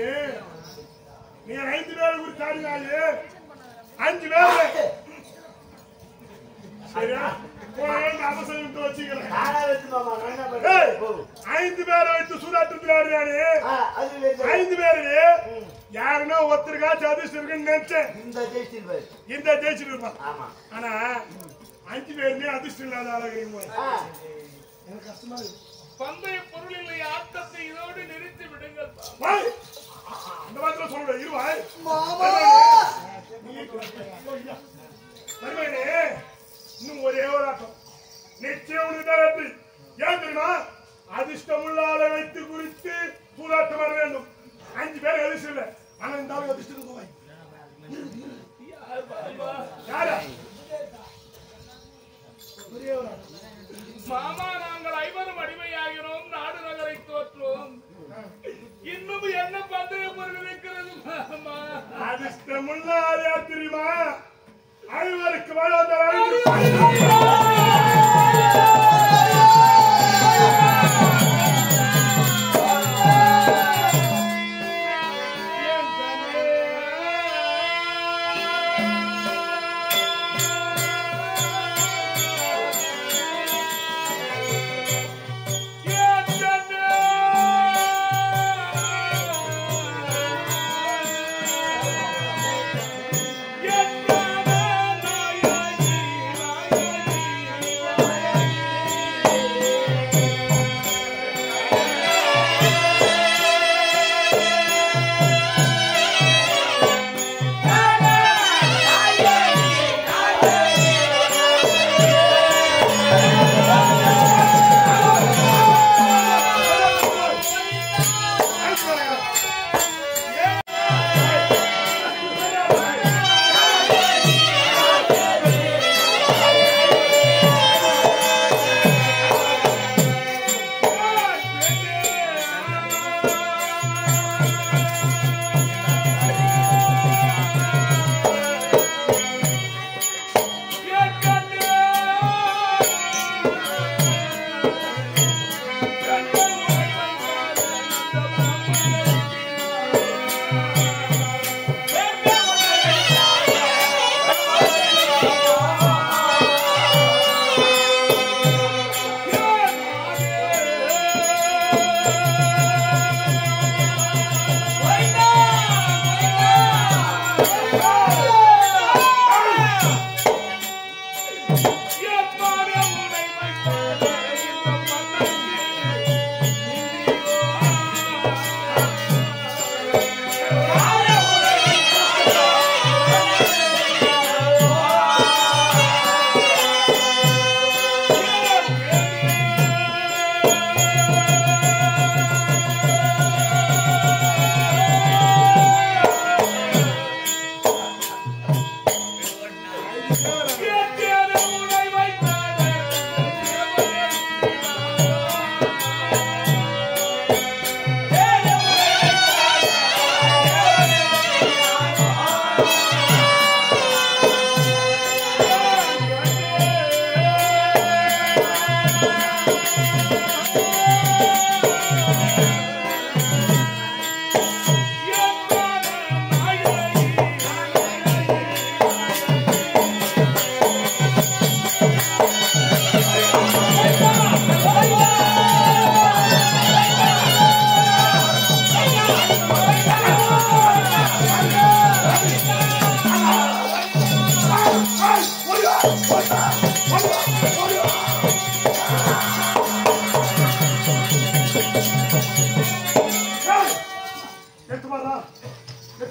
நீங்க 5 பேர் குறித்து ஆடினாலே 5 பேர் சரியா அவசரம் வச்சுக்கிறேன். நானா வச்சு மாமா நான் என்ன ஏய், பண்றேன்? 5 பேரை வைத்து சூதாட்டத்தில் ஆடுறாரு. அது 5 பேரு யாருன்னா ஒருத்தருக்காச்சும் அதிர்ஷ்டம் இருக்குன்னு நினைச்சேன். இந்த ஜெயிச்சில் பாரு. இந்த ஜெயிச்சுட்டு இருப்பான். ஆமா. ஆனா 5 பேருமே அதிர்ஷ்டம் இல்லாத ஆளாகிறீங்க. எனக்கு கஷ்டமா இருக்கு. பந்தய பொருளில் ஆட்டத்தை இதோடு நிறுத்தி விடுங்கள். வாய். அந்த வார்த்தை சொல்லுடா இருவாய். மாமா மருமகனே இன்னும் ஒரே ஒரு ஆட்டம் நிச்சயம் உனக்கு தான் வெற்றி. ஏன் தெரியுமா அதிர்ஷ்டம் உள்ள ஆளை வைத்து குறித்து சூதாட்டம் வர வேண்டும். 5 பேர் அதிர்ஷ்டம் இல்லை. ஆனா இந்த ஆளு அதிர்ஷ்டம் போவாய். யாரா ஒரே ஒரு ஆட்டம். மாமா நாங்கள் 5 அடிமையாகிறோம், நாடு நகரை தோற்றோம். இன்னும் என்ன பந்தய பொருள் இருக்கிறது மாமா? அதிர்ஷ்டம் உள்ள ஆளை யார் தெரியுமா? 5 வாழ்வதற்கு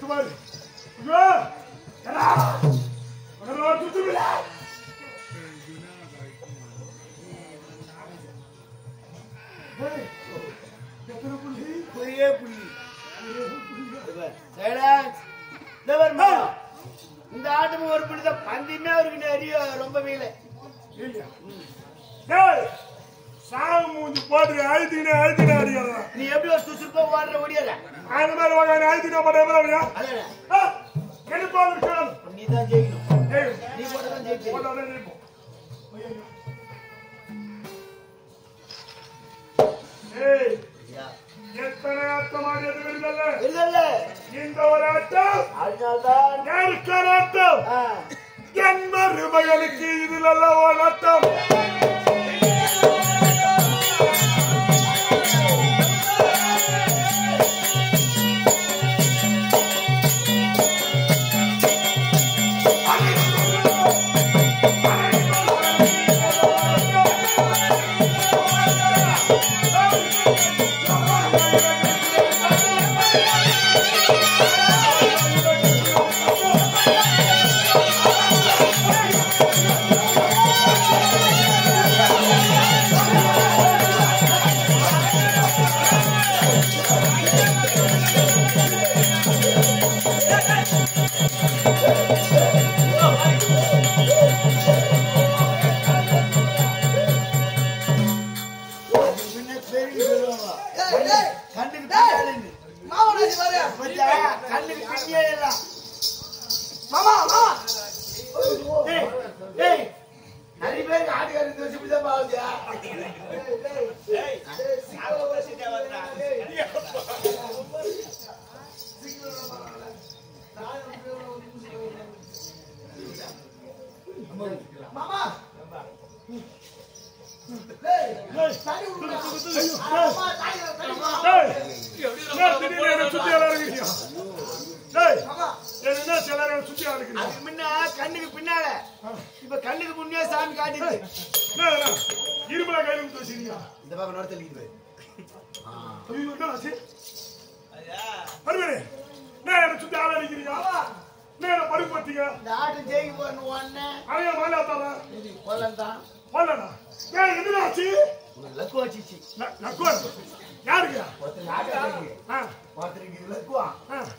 சுமார் ஐயோ எடா உடனே சுத்துவில எத்தனை புள்ளி ஒரே புள்ளி இந்த ஆட்டமும் ஒரு புள்ளி தான் பந்தியுமே அவருக்கு நிறைய ரொம்ப மேல சாமி மூஞ்சி போட்டு அழுத்தினே அடிக்கிறா நீ எப்படி ஒரு சுசுப்பா ஓடுற ஓடியாத அந்த மாதிரி வாங்க அழுத்தினா போட்டா என்ன பாருங்க நீ தான் ஜெயிக்கணும் நீ போட்டதான் ஜெயிக்கணும் எத்தனை ஆட்டம் ஆடியது இல்ல இந்த ஒரு ஆட்டம் அதனால்தான் யாருக்கான ஆட்டம் என் மருமகளுக்கு இதில் அல்ல ஒரு ஆட்டம் கண்ணுக்கு பின்னால இப்ப கண்ணுக்கு முன்னே சாமி காட்டிட்டு இருமலா கையில பேசுறீங்க இந்த பக்கம் நோட தள்ளிட்டு வருவேனே நேரம் சுத்தி ஆள அடிக்கிறீங்க நேரம் பருப்பு பத்தீங்க இந்த ஆட்டு ஜெயிக்க போறணும் ஒண்ணு அவைய மாலாத்தாரா கொல்லந்தான் போலடா ஏய் என்னடாச்சு லக்கு வச்சிச்சு லக்கு யாருக்கு ஒருத்தர் ஆட்டு ஒருத்தருக்கு லக்குவா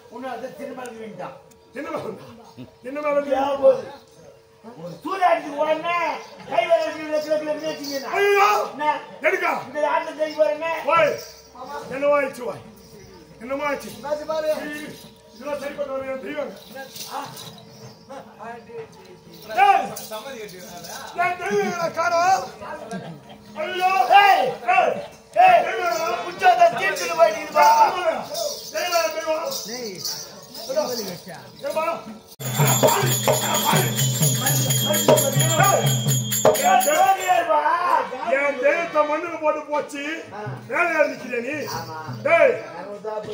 உன்ன அத திருமணம் வேண்டாம் என்ன மேல போகுது ஒரு சூடாடி உடனே கை வர வச்சிங்க ஐயோ எடுக்கா இந்த ஆட்டு ஜெயிக்க போறேனே ஓய் என்னவா ஆயிச்சு ஓய் என்னமா ஆச்சு மேட்ச் பாரு இதெல்லாம் சரி பண்ண வரேன் தெய்வம் சம்மதி கட்டிடுறாங்க நான் தெய்வங்களா காரோ ஐயோ ஏய் ஏய் புச்சாத தீர்த்து போயிடுது பா தெய்வம் டேய் ஏமா என் தெய்வத்தை மண்ணுல போட்டு போச்சு வேலையா நிக்கிறே நீ டேய்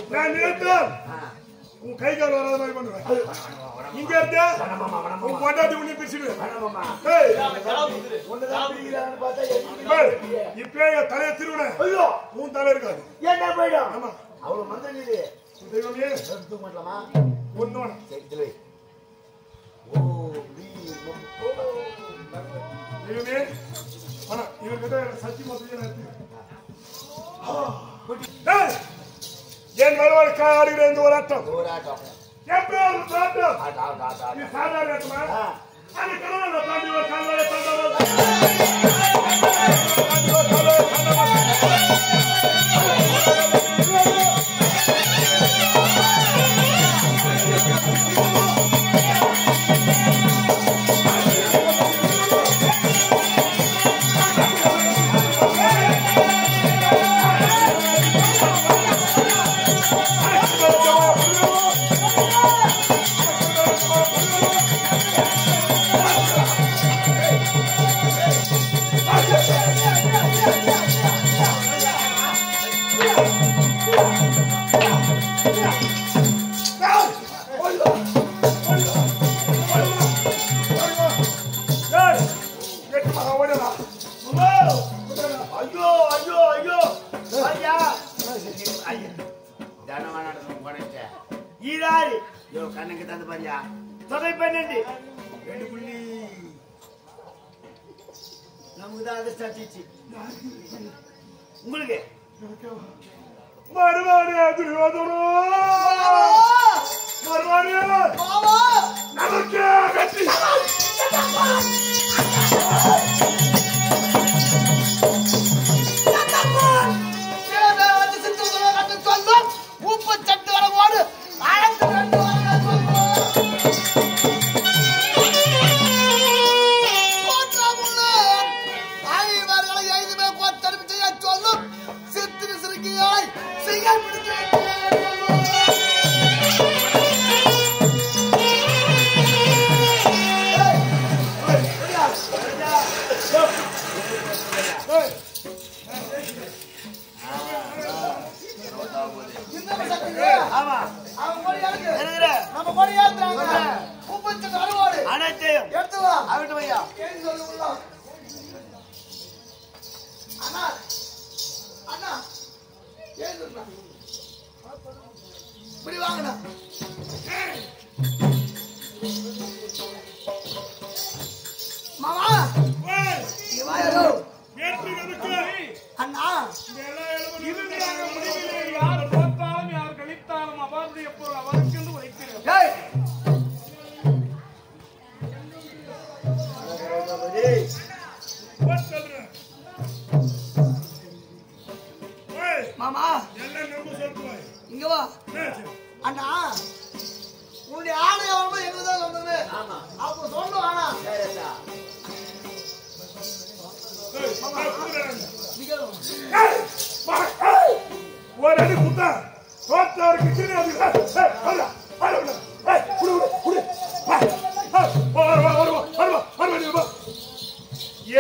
நான் நினைத்தேன் உன் கை கால் வராத மாதிரி பண்ணுவேன் இங்க இருந்தே உன் பொண்டாட்டி உன்னை பிரிச்சுடுவேன் இப்ப என் தலையை திருவினேன் உன் தலை இருக்காது என்ன போயிடும் ஆமா அவ்வளவு மந்திரம் இல்லையே தெய்வமே தூக்க மாட்டலாமா ஒன்னோட தெய்வமே ஆனா இவர்கிட்ட சத்தியமா என் மறுவாழ்க்கை ஆடுகிற இந்த ஒரு ஆட்டம் எப்படி ஒரு ஆட்டம் இது சாதாரண ஆட்டமா அது கடவுளை தாண்டி ஒரு கால்வாயை கண்ணுக்கு தந்து பாரியா தொகை 12 2 புள்ளி நமக்கு தான் அதிர்ஷ்டம் அடிச்சு உங்களுக்கு மறுபடியா துரியோதனோ மறுபடியா நமக்கு வெற்றி உப்பு சட்டு வரவோடு அழைத்து ஐவர்களை 5 பேர் கொத்தடிப்பு செய்ய சொல்லும் சித்திரி சிறுக்கியாய் செய்ய ஆமா அவன் கொடியாளுக்கு இருக்கிற நம்ம கொடியாளுக்கு உப்பு சட்டு வரவோடு அனைத்தையும் எடுத்து வா ஆகட்டும் ஐயா கேள்வி சொல்லுங்களா அண்ணா அண்ணா கேளுண்ணா இப்படி வாங்கண்ணா மாமா இங்க வாயோ வெற்றி நமக்கு அண்ணா இறுதியாக முடிவிலே யார் தோற்றாலும் யார் கழித்தாலும் அவருடைய பொருள் அவருக்கென்று வைக்கிறோம். ஏய் மாமா எல்லாம் நம்ம சொல்லுவாய் இங்க வா அண்ணா உன்னுடைய ஆடை வரும்போது எங்கதான் சொன்னது ஆமா அப்போ சொல்லணும் ஆனா சரிடா ஒரு அடி குத்தா தோத்தாருக்கு சின்ன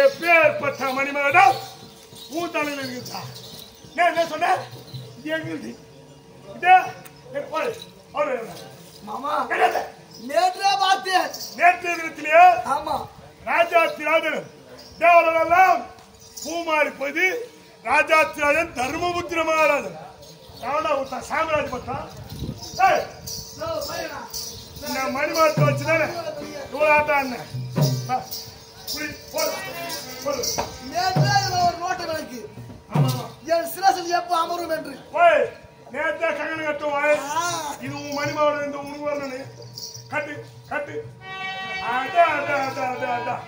எப்பேற்பட்ட மணிமகடா உன் தலையில் இருக்குதா நான் என்ன சொன்னேன் எங்களுக்கு மாமா நேற்றே பார்த்தேன் நேற்றைய தினத்திலேயே ஆமா ராஜாத்திராஜன் தேவரெல்லாம் பூமாரி போய் ராஜாத்திராஜன் தர்மபுத்திர மகாராஜன் சாம்ராஜ் பட்டம் நான் மணிமாட்டு வச்சுதானே இவ்வளோ நேற்றே ஒரு நோட்டு கணக்கு என் சிரசில் எப்ப அமரும் என்று நேற்றே கங்கணம் கட்டுவாய் இது உன் மணிமாவோட இந்த உனக்கு வரணும் கட்டு கட்டு அதான்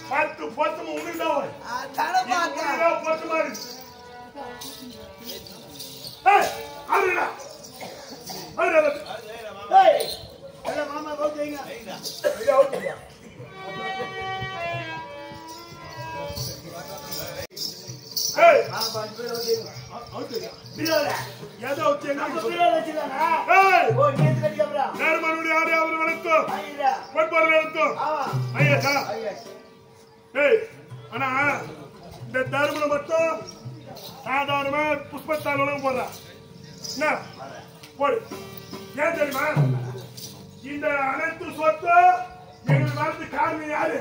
10 பொருத்தம் உனக்கு தான் பொருத்த மாதிரி மாமா போட்டுங்க ஆனா இந்த தர்மனை மட்டும் சாதாரணமா புஷ்பத்தால் உலகம் போடுறா என்ன போடு ஏன் தெரியுமா இந்த அனைத்து சொத்து எங்களுக்கு வரது காரணம் யாரு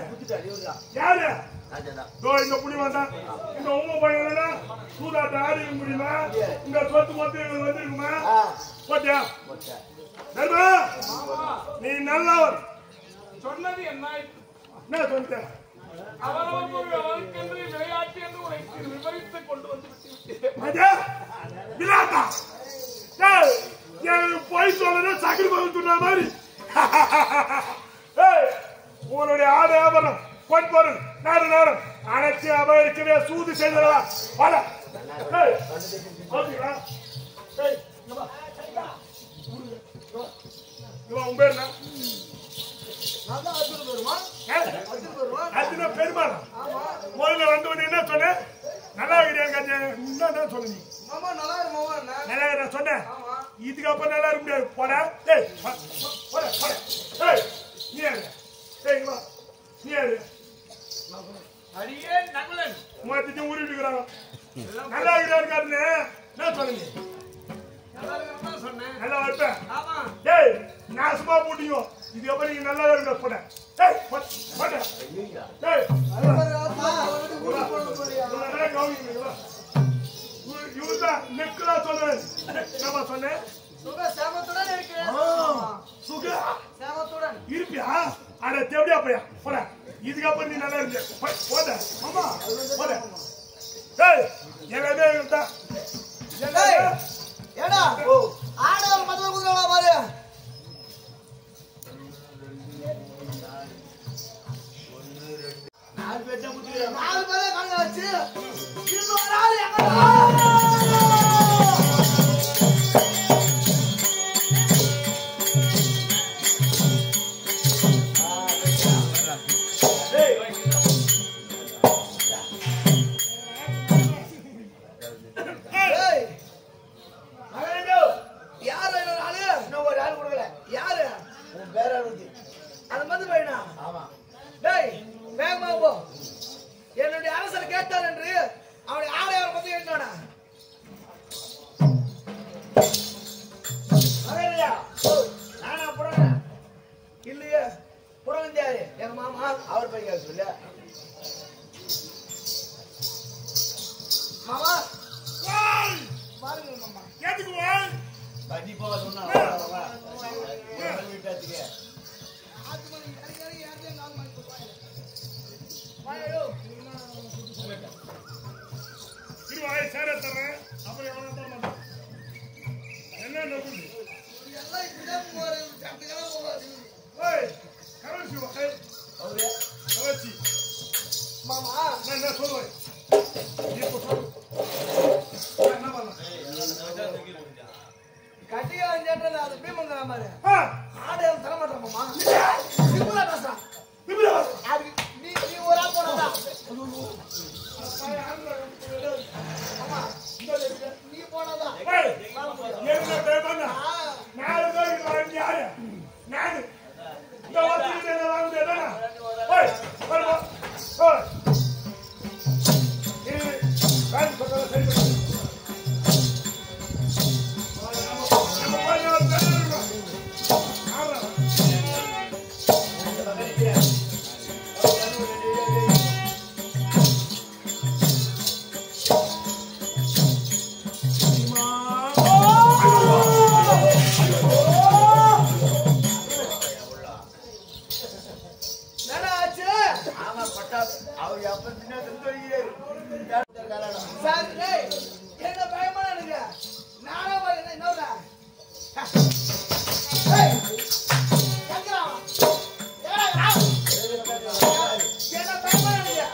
யாரு இந்த புண்ணியமா இந்த உங்க பையன் சூதாட்ட ஆடி முடியுமா இந்த சொத்து மொத்தம் எங்களுக்கு வந்துருக்குமா போட்டியா தர்மா நீ நல்லவர் சொன்னது என்ன சொன்ன அவருக்கென்று விளையாட்டு என்று உரைத்து விவரித்து கொண்டு வந்து விட்டு விளையாட்டா போய் சொல்ல சக்கரி பகல் சொன்ன மாதிரி உங்களுடைய ஆடு ஆபரணம் பொன்பொருள் நேரம் நேரம் அனைத்து அபகரிக்கவே சூது செய்தா பல உன் பேர் என்ன பெருமாள் முதல்ல வந்தவன் என்ன சொன்ன நல்லா இருக்கிறியா சொன்ன நல்லா சொன்ன இதுக்கப்புறம் நல்லா இருக்க முடியாது போட நீ அடியே நகுலன் மாத்திட்டு ஊறிட்டு இருக்கிறாங்க நல்லா இருக்காருன்னு என்ன சொன்னீங்க சொன்னேன் நல்லா இருப்பேன் ஆமா டேய் நாசமா போட்டீங்க இதுக்கப்புறம் நீங்க நல்லா இருக்க போட டேய் போட டேய் இவருதான் நெக்குலா சொன்னேன் என்ன சொன்னேன் சுக சேமத்துடன் இருக்கிறேன் சுகா சேமத்துடன் இருப்பியா அட தேவடியா போயா போடா இதுக்கப்புறம் நீ நல்லா இருந்த போட ஆமா போட டேய் எல்லாமே இருந்தா ஏடா ஆடவர் மதுரை குதிரலாம் பாரு நாலு பேர் கண்ண வச்சு இன்னொரு ஆள் என்னுடைய அரசர் கேட்டார் என்று அவனை ஆடையவர் பத்தி கேட்டானா நானா புறங்க இல்லையே புறங்க யாரு எங்க மாமா அவர் பையன் சொல்ல மாமா பாருங்க மாமா எதுக்கு வா கண்டிப்பா சொன்னா வீட்டாத்துக்கு இருவாய் சேர தரேன் அப்புறம் எவனா தர மாட்டான் என்ன நோக்குது எல்லாம் இப்படிதான் போறது அப்படிதான் போவாது ஏய் கரன்சி வா அவரே கரன்சி மாமா நான் என்ன சொல்லுவேன் இப்போ சொல்லு என்ன பண்ணலாம் கட்டியா கேட்டல அது பீமங்கற மாதிரி ஆடே தர மாட்டேன் மாமா சிம்பிளா பேசுறான் அது நீ ஒரு ஆள் போறடா மாமா நீ போனதா என்ன பேபனா நாலு பேர் வாங்கி யாரு நான் இந்த வாரத்துக்கு என்ன வாங்குறேனா ஏய் வரவா ஏய் இது கால் பக்கல சரி பண்ணு நம்ம போய் ஒரு பேருங்க ஆமா அவர் அப்ப சின்ன சார் என்ன பயமா எனக்கு நானே என்ன இன்னொரு என்ன பயமா எனக்கு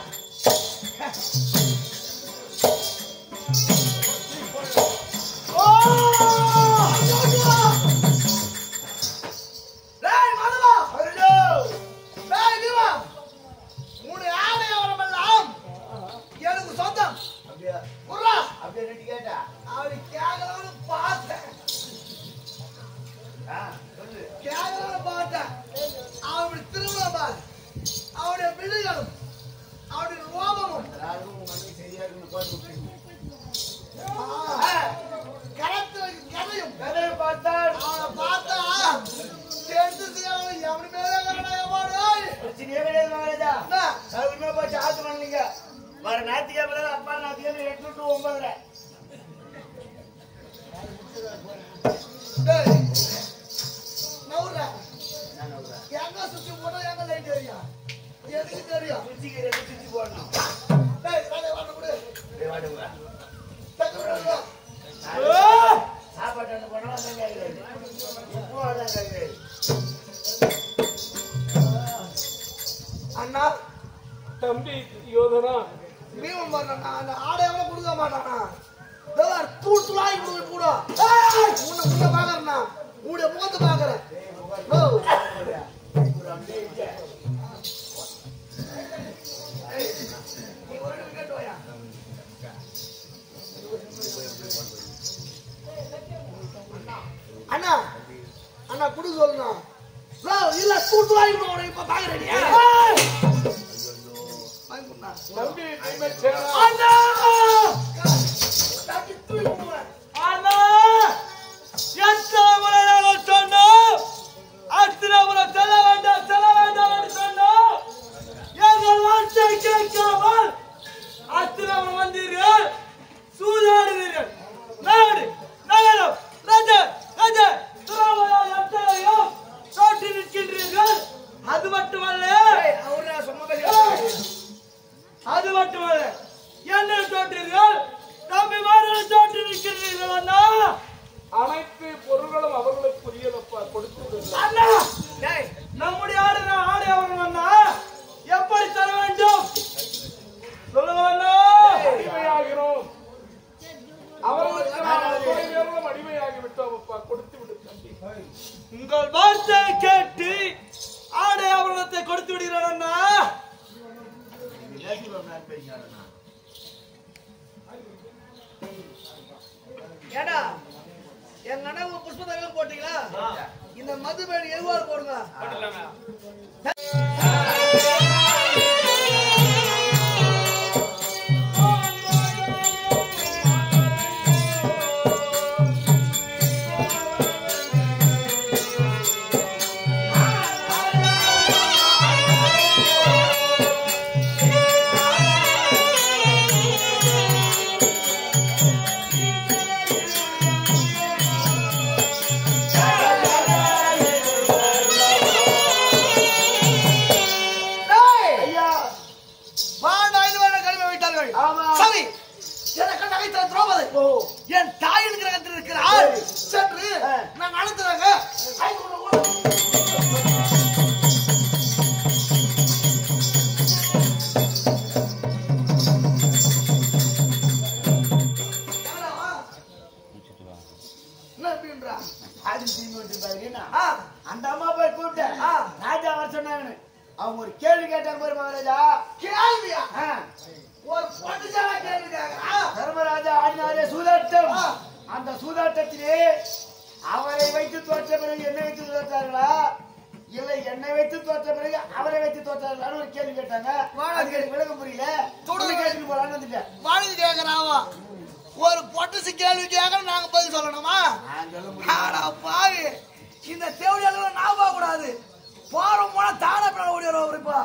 எனக்கு சொந்தம் அப்படியே கேட்டா அவரு கேட்கலாம்னு பார்த்தேன் கேட்கலாம்னு பார்த்தேன் அவருடைய திருமணம் அவருடைய விழிகளும் அவருடைய ரோபமும் கதையும் கதையை பார்த்தால் அவனை பார்த்தா சேர்ந்து எப்படி மேலே போச்சு ஆத்து பண்ணீங்க வர ஞாயிற்றுக்கிழமை அப்பா ஞாயிற்றுக்கிழமை 8 to 9 எங்க சுத்தி போட்டா எங்க லைட் தெரியும் எதுக்கு தெரியும் சுத்தி போடணும் சாப்பாட்டு போனா அண்ணா தம்பி யோதனா பீமன் அந்த ஆடையால கொடுக்க மாட்டானா தூள் தூளாகி கூட உன்னை பாக்குறேன்னா உடைய முகத்தை பாக்குறேன் அண்ணா அண்ணா குடு சொல்லுண்ணா இல்ல தூள் தூளாகி இப்ப பாக்குறேன் தம்பி என்ன தோற்றீர்கள்? தம்பி மார்கள் தோற்றிருக்கிறீர்கள் அண்ணா. அனைத்து பொருள்களும் அவர்களுக்கு புரியலப்பா கொடுத்து விடுங்கள். அண்ணா நம்முடைய ஆடை அவர்கள் அண்ணா எப்படி தர வேண்டும் சொல்லுங்க அண்ணா. அடிமையாகிறோம். அவர்களுக்கு நாம் அத்தனை பேர்களும் அடிமையாகி விட்டோம் அப்பா. கொடுத்து விடு தம்பி. உங்கள் வார்த்தை கேட்டு ஆடை ஆபரணத்தை கொடுத்து விடுகிறேன் அண்ணா. ஏடா எங்க அண்ணா புஷ்பதங்கள் போட்டீங்களா? இந்த மதுபேணி எவ்வாறு போடுங்க? சரி எனக்கு நகைத்த திரௌபதி என் தாயின் கிரகத்தில் இருக்கிறார் சென்று நான் அழைத்ததாக அந்த அம்மா போய் கூப்பிட்டேன். ராஜா வர சொன்னாங்க. அவங்க ஒரு கேள்வி கேட்டாங்க பாரு மகாராஜா. கேள்வியா? ஒரு பொட்டுச்சாலா கேள்வி கேட்கிறா. தர்மராஜா ஆடினாரே சூதாட்டம். அந்த சூதாட்டத்திலே அவரை வைத்து தோற்ற பிறகு என்னை வைத்து தோற்றார்களா இல்லை என்னை வைத்து தோற்ற பிறகு அவரை வைத்து தோற்றார்களான்னு ஒரு கேள்வி கேட்டாங்க. அதுக்கு எனக்கு விளக்கம் புரியல. கேட்டு போலான்னு வந்துட்டேன். வாழ்க்கை கேட்கிறாவா? ஒரு பொட்டுச்சு கேள்வி கேட்க நாங்க பதில் சொல்லணுமா? பாவி இந்த தேவையான நான் போக கூடாது. போறோம் போனா தானே பிள்ளை ஓடி வருவோம். இப்போ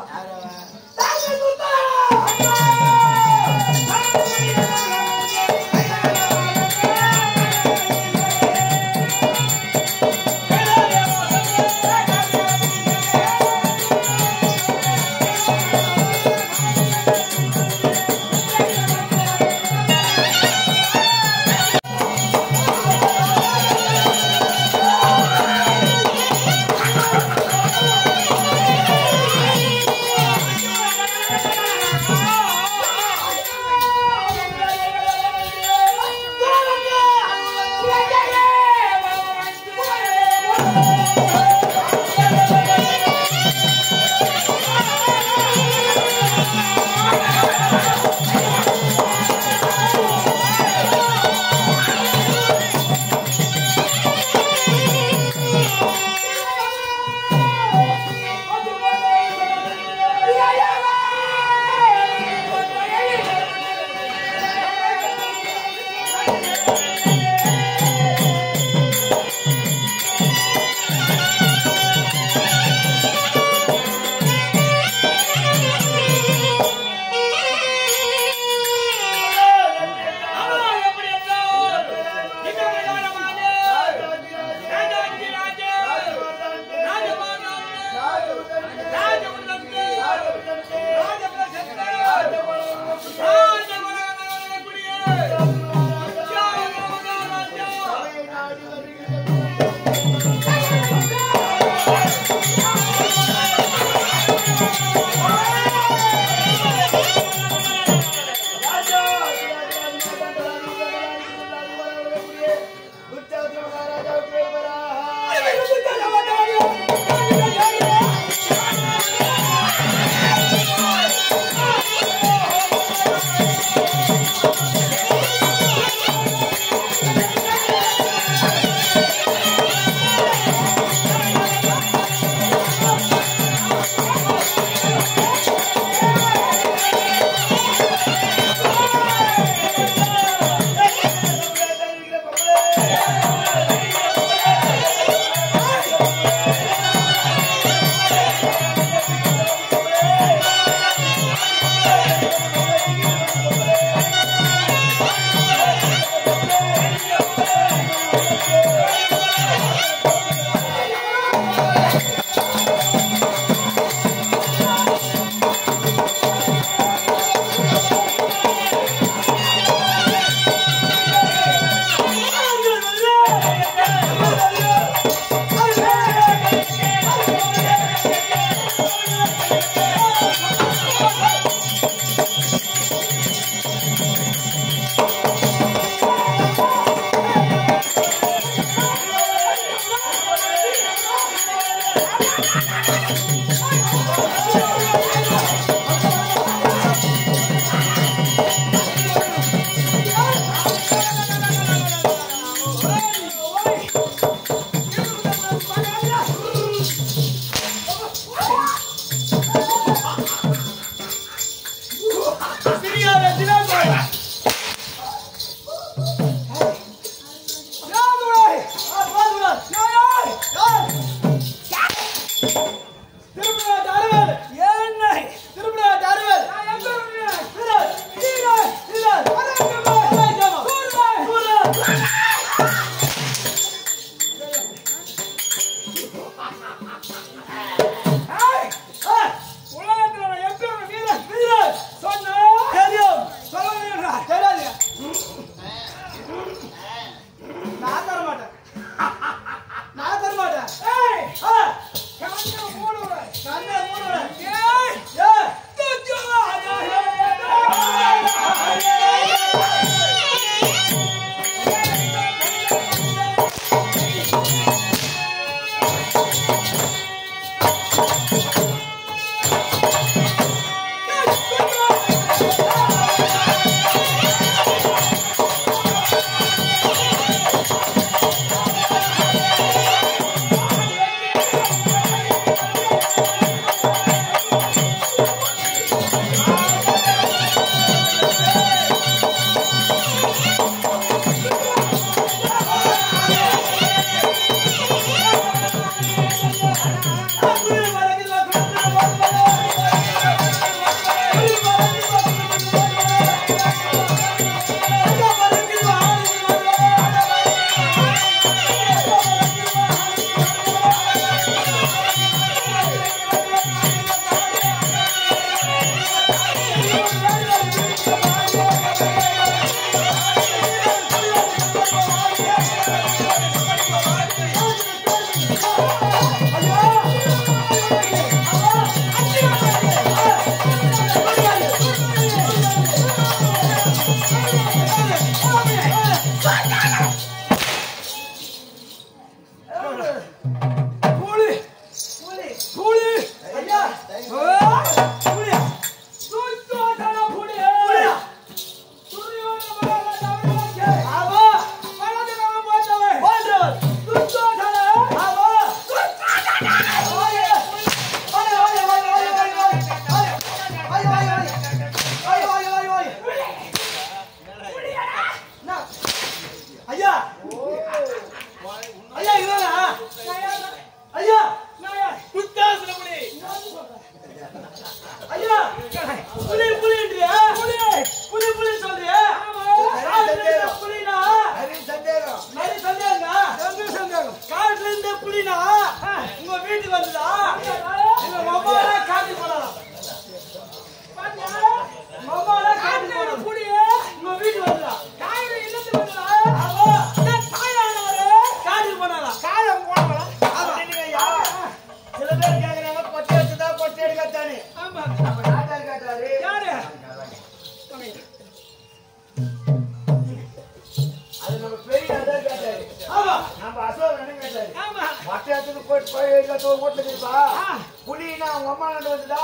புலினா உங்க அம்மா கிட்ட வந்துதா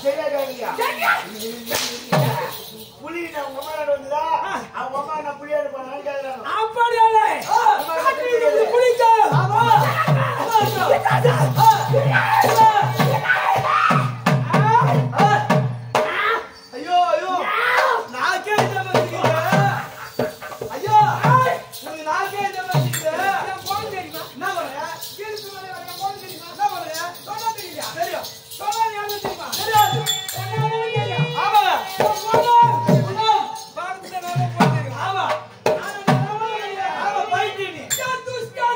சரியா கேட்கலையா புலினா உங்க அம்மா கிட்ட வந்துதா அவங்க அம்மா நான் புலியா இருப்பாங்க கேட்கறாங்க ஐயோ ஐயோ நாக்கே இந்த மாதிரி ஐயோ நீங்க நாக்கே இந்த மாதிரி போன் தெரியுமா என்ன பண்ற கேளுக்கு மேல வர போன் தெரியுமா என்ன பண்ற சொன்னா தெரியுமா தெரியும் சொன்னா யாரும் தெரியுமா தெரியாது சொன்னா தெரியும் ஆமா போன் பாருங்க நான் போன் தெரியும் ஆமா ஆமா பைட்டி நீ क्या तू उसका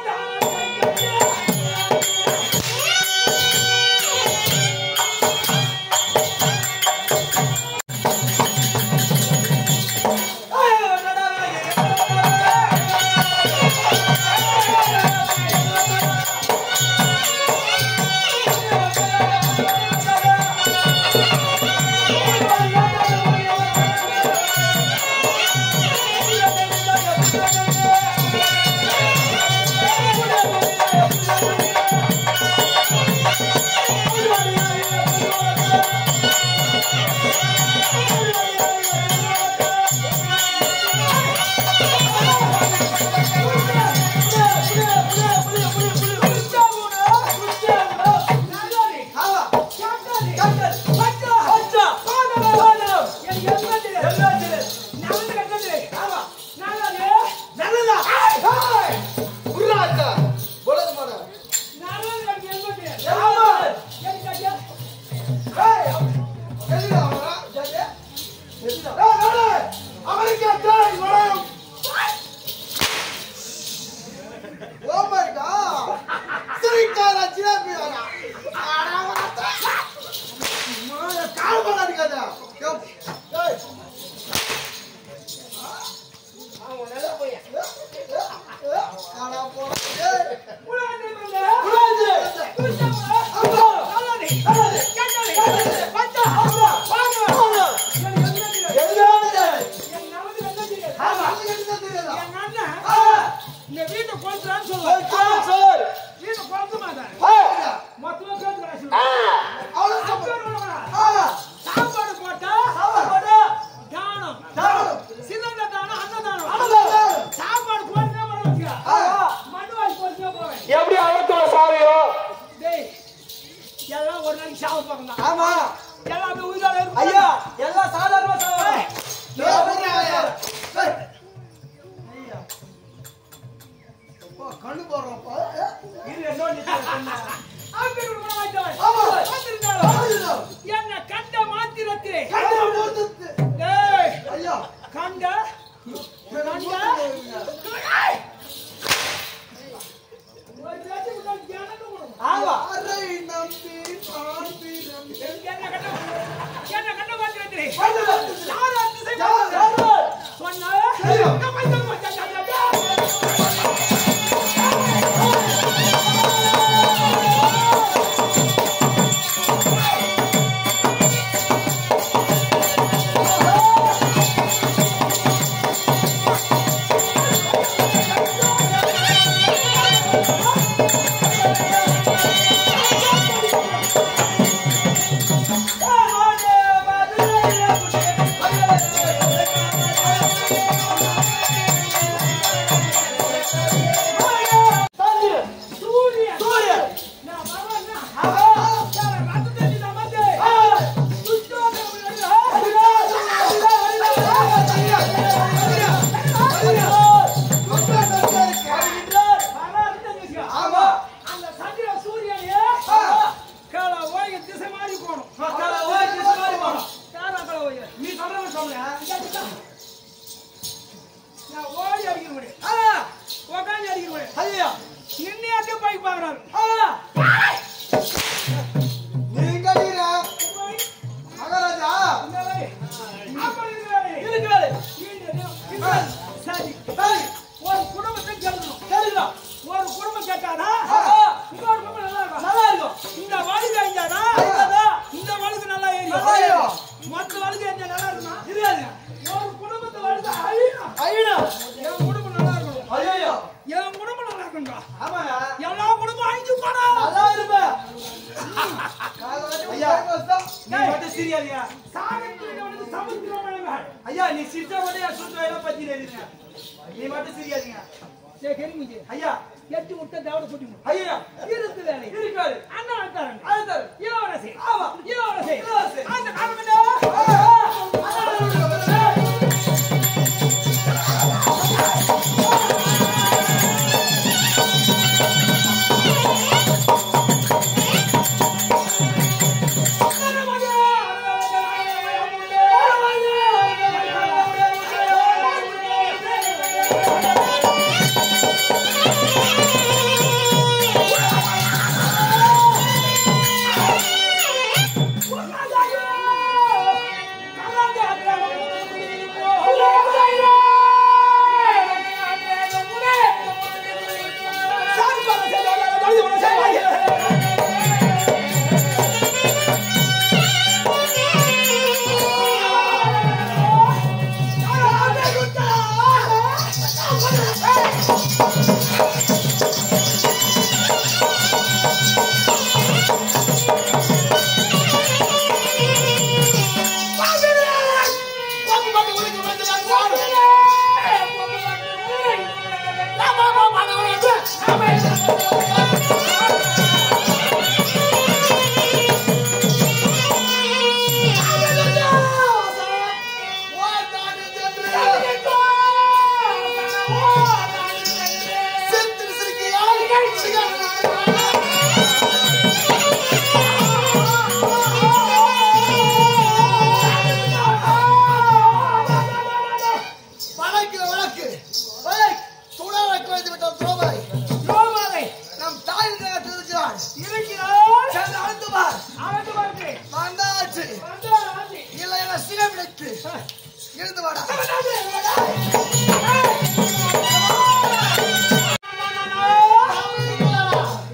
எழுந்து வாடா.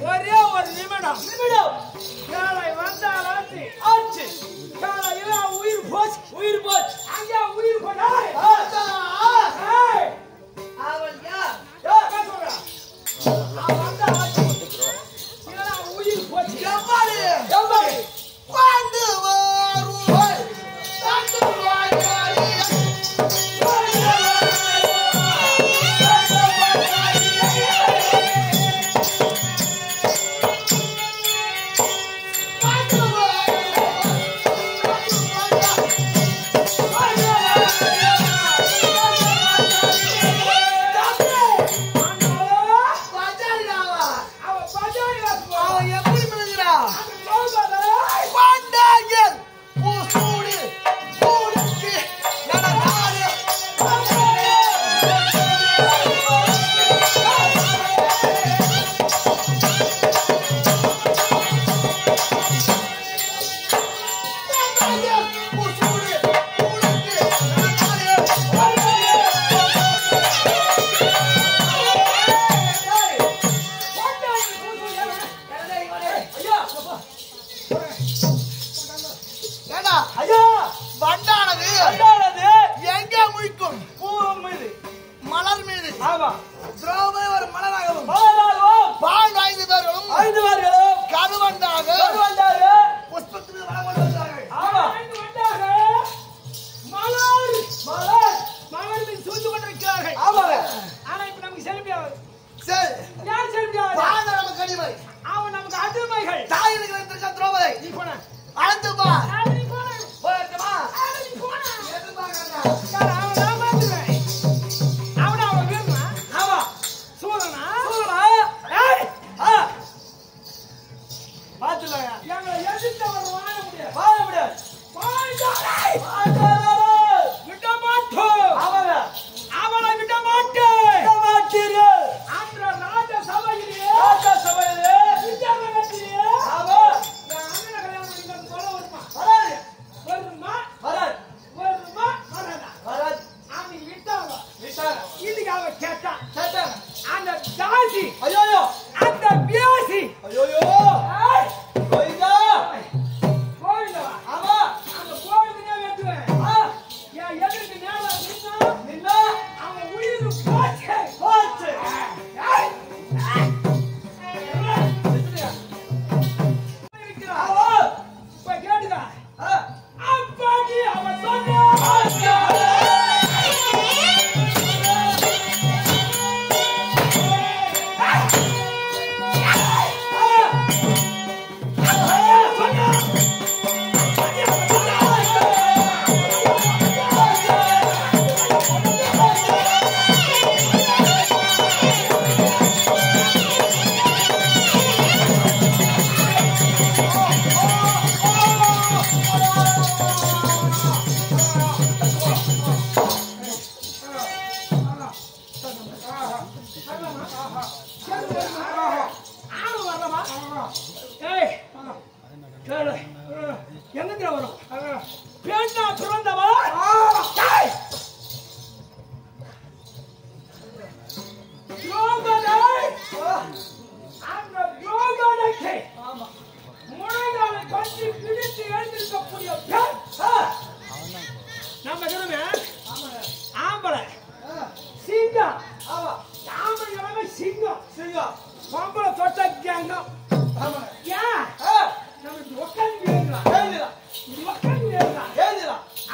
ஒரே ஒரு நிமிடம் காலை வந்தாலாச்சு ஆச்சு காலையில உயிர் போச்சு அங்கே உயிர் போனாய் அவன் யார்? அவன் வந்தாலாச்சு உயிர் போச்சு எவ்வாறு? வந்து வருவாய் தந்து வாய்க்காரி அவன் எப்படி பண்ணுகிறான்? பாண்டாயல் பூசூடி பூடிக்கு நடனாரு பூசூடி பூடிக்கு ஏடா ஐயா வண்டானது அண்டானது எங்க முழிக்கும்? பூவம் மீது மலர் மீது ஆமா திரௌபதி ஒரு மலராகவும் மலராகவும் பால் 5 பேர்களும் 5 பேர்களும் கருவண்டாக வந்தாரு புஷ்பத்துக்கு வளம் கொண்டு வந்தார்கள். ஆமா வந்தாரு மலர் மீது சூழ்ந்து கொண்டிருக்கிறார்கள் ஆமாங்க ஆனா இப்ப நமக்கு செல்வியாவது சரி யார் செல்வியாவது பாத நமக்கு அடிமை அவன் நமக்கு அடிமைகள் தாயினுக்கு வந்திருக்க திரௌபதி நீ போன அழைத்து பா நீ போன போயிட்டுமா நீ போன எதிர்பார்க்கறா யார் அவன் நான் பார்த்துக்கிறேன் அவன் வீரனா ஆமா சூரனா ஏய் பாத்துலாயா எங்களை எதிர்த்து அவர் வாழ முடியாது விட மாட்டோம் அவளை விட மாட்டேன் அன்ற ராஜ சபையிலே விஜயநகரத்திலே என் அண்ணனை கல்யாணம் பண்ணிட்டு சொல்ல வருமா வராதா அவன் விட்டாங்க இதுக்கு அவன் கேட்டான் அந்த தாசி அந்த பியாசி கோவிந்தவா அந்த கோவிந்தனே வெட்டுவேன் என் எதிர்க்கு நேரம் நின்னா அவன் உயிர் போச்சு இப்ப கேட்டுதா அப்பாடி அவன் எங்க வரும் பெண்ணா பிறந்தவா அந்த யோகனைக்கு முழங்காலை கட்டி பிடித்து எழுந்திருக்கக்கூடிய பெண் நம்ம கிழமை ஆம்பளை சிங்கம் ஆம்பளை கிழமை சிங்கம் பொம்பளை தொட்ட கேங்கம் ஏன் நமக்கு உட்காந்து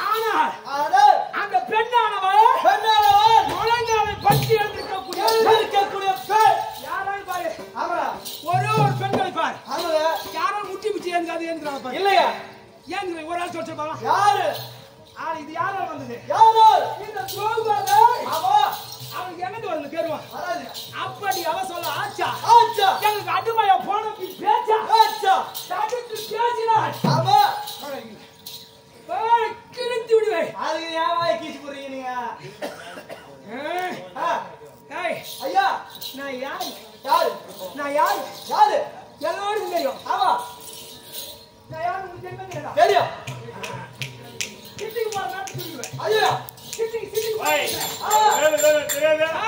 ஆனால் அந்த பெண்ணானவள் முழங்காலை பற்றி இருக்கக்கூடிய பெண் யாராலும் பாரு ஒரே ஒரு பெண்களை பாரு யாரும் முட்டி முட்டி ஏங்காது ஏங்குறாங்க பாரு இல்லையா ஏங்குற ஒரு ஆள் சொல்லிருப்பாங்க யாரு இது யாரால் வந்தது இந்த துரோகத்தை அவனுக்கு எங்கிட்டு வரல கேருவான் அப்படி அவ சொல்ல ஆச்சா எங்களுக்கு அடிமையா போன பேச்சா தடுத்து பேசினாள் கிழித்து விடுவேன் அதுக்கு ஏன் கீச்சு போறீங்க நீங்க ஐயா நான் யாரு எல்லாருக்கும் தெரியும் நான் யாரு உங்களுக்கு தெரியும் தெரியும் கிட்டிக்கு போற நாட்டு தெரியாது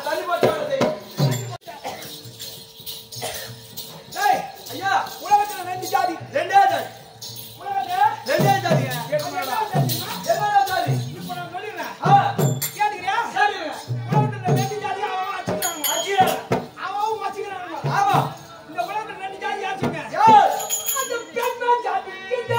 தள்ளி போட்டு ஐயா உலகத்துல 2 ஜாதி 2 ஜாதி உலகத்துல 2 ஜாதிங்க என்ன ஜாதி இப்போ நான் சொல்லிறேன் கேக்குறியா உலகத்துல 2 ஜாதி அவன் வச்சிருக்காங்க அவன் வச்சிருக்காங்க ஆமா இந்த உலகத்துல 2 ஜாதி யாச்சுங்க யார் அந்த பெண்ணா ஜாதி கிட்ட